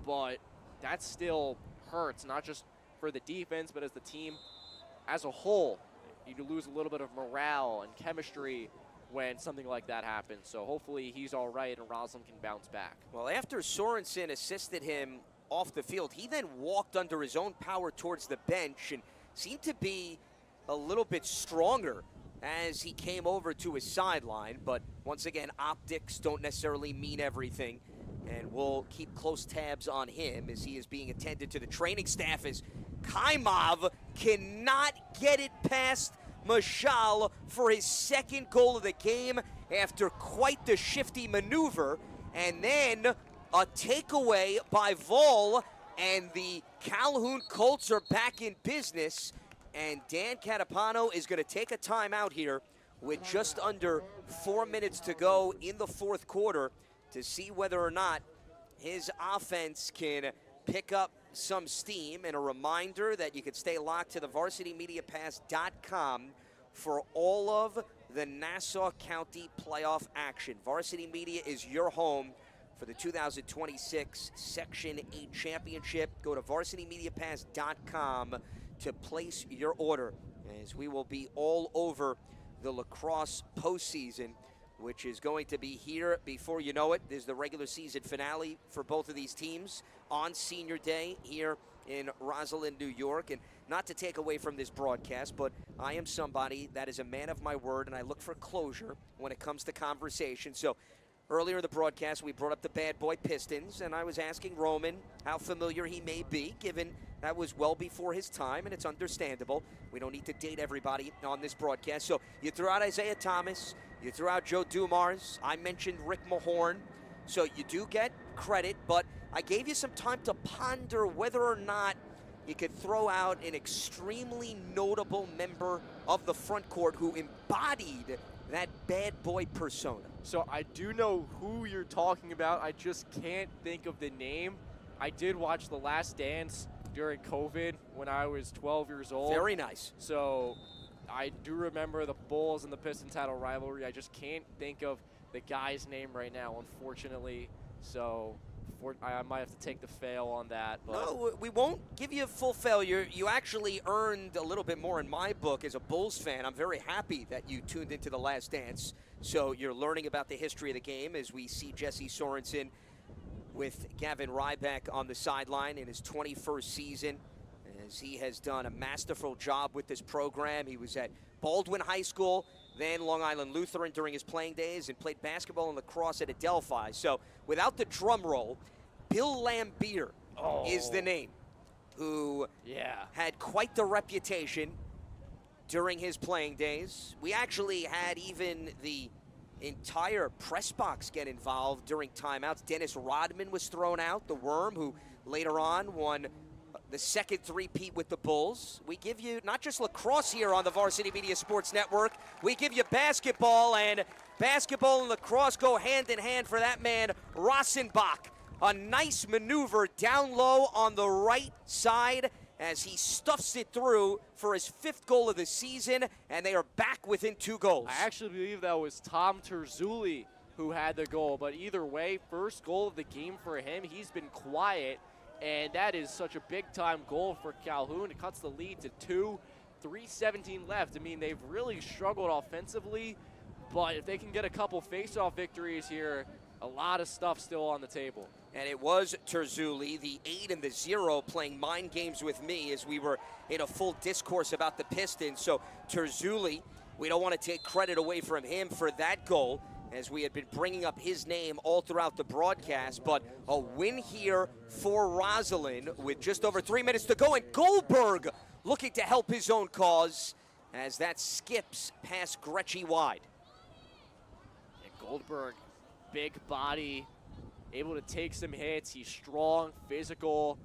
but that still hurts, not just for the defense, but as the team as a whole. You lose a little bit of morale and chemistry when something like that happens. So hopefully he's all right and Roslyn can bounce back.
Well, after Sorensen assisted him off the field, he then walked under his own power towards the bench and seemed to be a little bit stronger as he came over to his sideline. But once again, optics don't necessarily mean everything, and we'll keep close tabs on him as he is being attended to. The training staff as Kaimov cannot get it past Michal for his second goal of the game after quite the shifty maneuver, and then a takeaway by Vol, and the Calhoun Colts are back in business, and Dan Catapano is going to take a timeout here with just under 4 minutes to go in the fourth quarter to see whether or not his offense can pick up some steam. And a reminder that you can stay locked to the VarsityMediaPass.com for all of the Nassau County playoff action. Varsity Media is your home for the 2026 Section 8 Championship. Go to VarsityMediaPass.com to place your order, as we will be all over the lacrosse postseason, which is going to be here before you know it. There's the regular season finale for both of these teams on Senior Day here in Roslyn, New York. And not to take away from this broadcast, but I am somebody that is a man of my word, and I look for closure when it comes to conversation. So earlier in the broadcast, we brought up the Bad Boy Pistons, and I was asking Roman how familiar he may be, given that was well before his time, and it's understandable. We don't need to date everybody on this broadcast. So you threw out Isaiah Thomas, you threw out Joe Dumars, I mentioned Rick Mahorn, so you do get credit, but I gave you some time to ponder whether or not you could throw out an extremely notable member of the front court who embodied that bad boy persona.
So I do know who you're talking about. I just can't think of the name. I did watch The Last Dance during COVID when I was 12 years old.
Very nice.
So I do remember the Bulls and the Pistons had a rivalry. I just can't think of the guy's name right now, unfortunately. So I might have to take the fail on that. But
no, we won't give you a full failure. You actually earned a little bit more in my book as a Bulls fan. I'm very happy that you tuned into The Last Dance. So you're learning about the history of the game as we see Jesse Sorensen with Gavin Ryback on the sideline in his 21st season, as he has done a masterful job with this program. He was at Baldwin High School, then Long Island Lutheran during his playing days, and played basketball and lacrosse at Adelphi. So without the drum roll, Bill Lambier is the name, who had quite the reputation during his playing days. We actually had even the entire press box get involved during timeouts. Dennis Rodman was thrown out, the Worm, who later on won the second three-peat with the Bulls. We give you not just lacrosse here on the Varsity Media Sports Network, we give you basketball, and basketball and lacrosse go hand in hand for that man, Rossenbach. A nice maneuver down low on the right side as he stuffs it through for his 5th goal of the season, and they are back within 2 goals.
I actually believe that was Tom Terzulli who had the goal, but either way, first goal of the game for him. He's been quiet, and that is such a big-time goal for Calhoun. It cuts the lead to 2, 3:17 left. I mean, they've really struggled offensively, but if they can get a couple face-off victories here, a lot of stuff still on the table.
And it was Terzulli, the 8 and the 0, playing mind games with me as we were in a full discourse about the Pistons. So Terzulli, we don't want to take credit away from him for that goal, as we had been bringing up his name all throughout the broadcast. But a win here for Roslyn with just over 3 minutes to go. And Goldberg looking to help his own cause as that skips past Gretschy wide.
And Goldberg, big body, able to take some hits. He's strong, physical,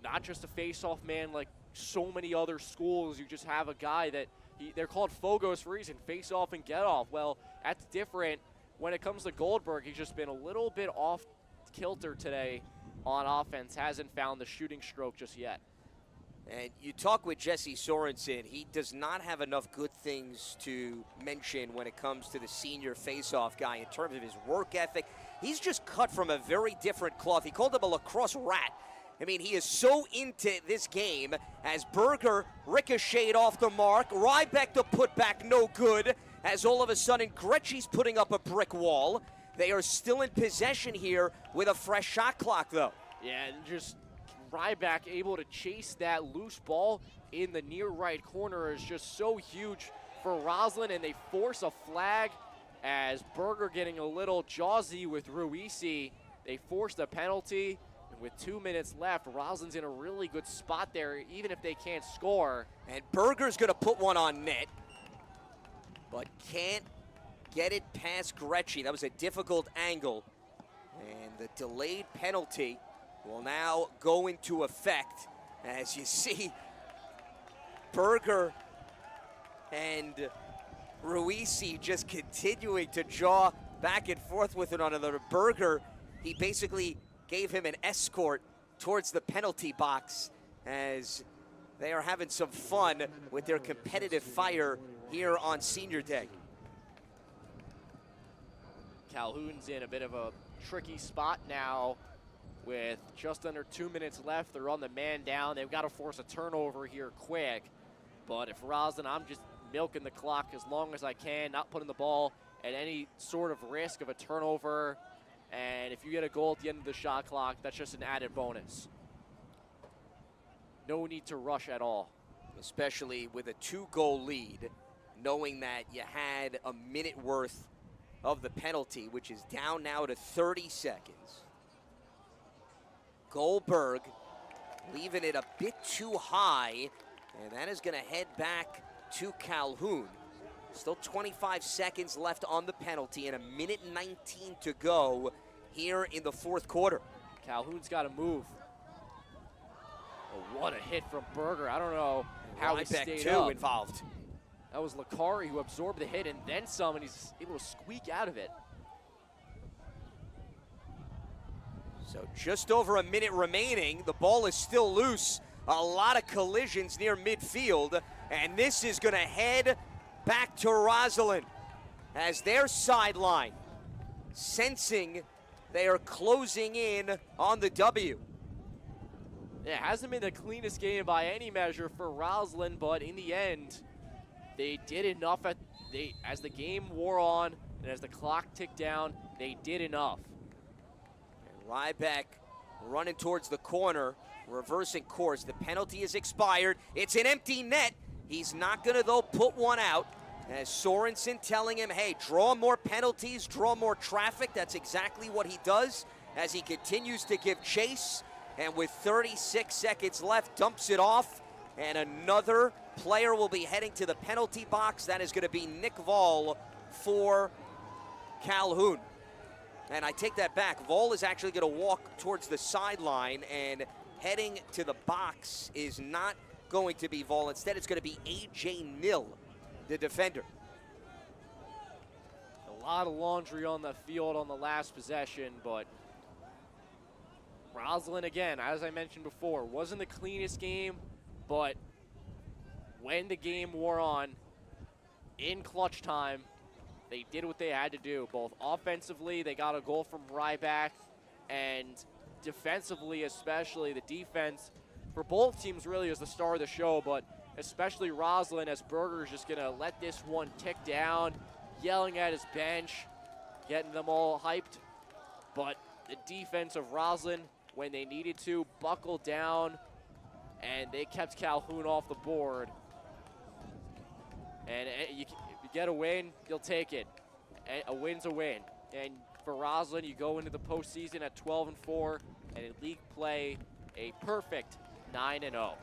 not just a face-off man like so many other schools. You just have a guy that they're called Fogos for a reason, face off and get off. Well, that's different when it comes to Goldberg. He's just been a little bit off kilter today on offense, hasn't found the shooting stroke just yet.
And you talk with Jesse Sorensen, he does not have enough good things to mention when it comes to the senior face-off guy in terms of his work ethic. He's just cut from a very different cloth. He called him a lacrosse rat. I mean, he is so into this game as Berger ricocheted off the mark. Ryback the putback, no good, as all of a sudden Gretschy's putting up a brick wall. They are still in possession here with a fresh shot clock, though.
Yeah, and just Ryback able to chase that loose ball in the near right corner is just so huge for Roslyn, and they force a flag as Berger getting a little jawsy with Ruisi. They forced a penalty, and with 2 minutes left, Roslyn's in a really good spot there, even if they can't score.
And Berger's going to put one on net, but can't get it past Gretschy. That was a difficult angle, and the delayed penalty will now go into effect. As you see, Berger and Ruisi just continuing to jaw back and forth with it on another. Berger, he basically gave him an escort towards the penalty box as they are having some fun with their competitive fire here on Senior Day.
Calhoun's in a bit of a tricky spot now with just under 2 minutes left. They're on the man down. They've got to force a turnover here quick. But if Roslyn, I'm just milking the clock as long as I can, not putting the ball at any sort of risk of a turnover. And if you get a goal at the end of the shot clock, that's just an added bonus. No need to rush at all.
Especially with a 2-goal lead, knowing that you had a minute worth of the penalty, which is down now to 30 seconds. Goldberg leaving it a bit too high, and that is going to head back to Calhoun. Still 25 seconds left on the penalty and a minute 19 to go here in the fourth quarter.
Calhoun's got to move. Oh, what a hit from Berger. I don't know how he
Ryback
stayed
too
up.
involved.
That was Lacari who absorbed the hit and then some, and he's able to squeak out of it.
So just over a minute remaining. The ball is still loose. A lot of collisions near midfield. And this is going to head back to Roslyn as their sideline, sensing they are closing in on the W.
Yeah, it hasn't been the cleanest game by any measure for Roslyn, but in the end, they did enough as the game wore on and as the clock ticked down, they did enough.
And Ryback running towards the corner, reversing course. The penalty is expired. It's an empty net. He's not going to, though, put one out. As Sorensen telling him, hey, draw more penalties, draw more traffic. That's exactly what he does as he continues to give chase. And with 36 seconds left, dumps it off. And another player will be heading to the penalty box. That is going to be Nick Vall for Calhoun. And I take that back. Vall is actually going to walk towards the sideline, and heading to the box is not going to be Vall. Instead, it's going to be A.J. Nill, the defender.
A lot of laundry on the field on the last possession, but Roslyn, again, as I mentioned before, wasn't the cleanest game, but when the game wore on, in clutch time, they did what they had to do. Both offensively, they got a goal from Ryback, and defensively especially, the defense for both teams really is the star of the show, but especially Roslyn, as Berger's just going to let this one tick down, yelling at his bench, getting them all hyped. But the defense of Roslyn, when they needed to, buckled down, and they kept Calhoun off the board. And if you get a win, you'll take it. A win's a win. And for Roslyn, you go into the postseason at 12-4, and in league play, a perfect 9-0.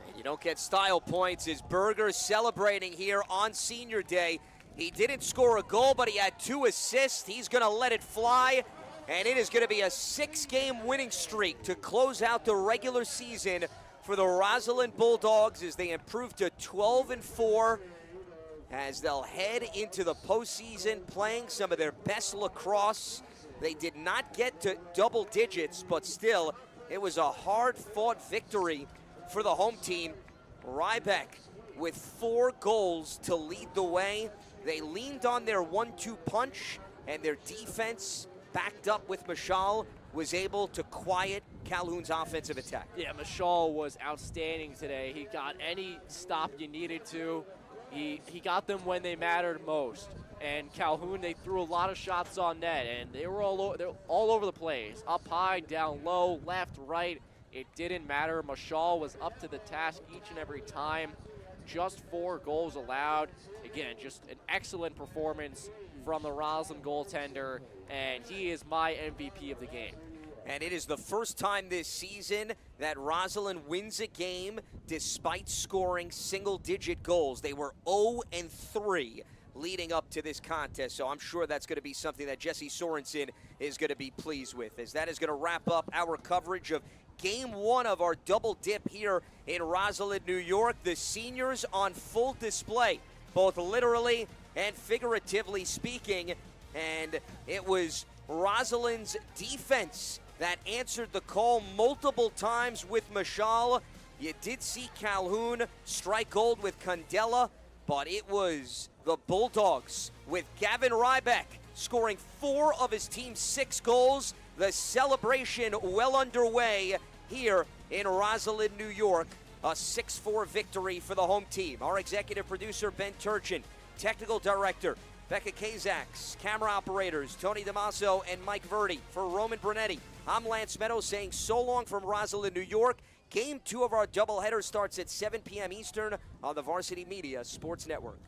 And you don't get style points as Berger celebrating here on senior day. He didn't score a goal, but he had 2 assists. He's going to let it fly, and it is going to be a 6-game winning streak to close out the regular season for the Roslyn Bulldogs as they improve to 12-4 as they'll head into the postseason playing some of their best lacrosse. They did not get to double digits, but still, it was a hard-fought victory for the home team. Ryback with 4 goals to lead the way. They leaned on their 1-2 punch, and their defense, backed up with Mashal, was able to quiet Calhoun's offensive attack.
Yeah, Mashal was outstanding today. He got any stop you needed to. He got them when they mattered most. And Calhoun, they threw a lot of shots on net, and they were all over the place. Up high, down low, left, right. It didn't matter. Mashal was up to the task each and every time. Just 4 goals allowed. Again, just an excellent performance from the Roslyn goaltender, and he is my MVP of the game.
And it is the first time this season that Roslyn wins a game despite scoring single-digit goals. They were 0-3 leading up to this contest, so I'm sure that's going to be something that Jesse Sorensen is going to be pleased with, as that is going to wrap up our coverage of Game 1 of our double dip here in Roslyn, New York. The seniors on full display, both literally and figuratively speaking, and it was Roslyn's defense that answered the call multiple times with Mashal. You did see Calhoun strike gold with Candela, but it was the Bulldogs with Gavin Ryback scoring 4 of his team's 6 goals. The celebration well underway here in Roslyn, New York. A 6-4 victory for the home team. Our executive producer, Ben Turchin, technical director, Becca Kazaks, camera operators, Tony Damaso and Mike Verdi. For Roman Brunetti, I'm Lance Meadows saying so long from Roslyn, New York. Game 2 of our doubleheader starts at 7 p.m. Eastern on the Varsity Media Sports Network.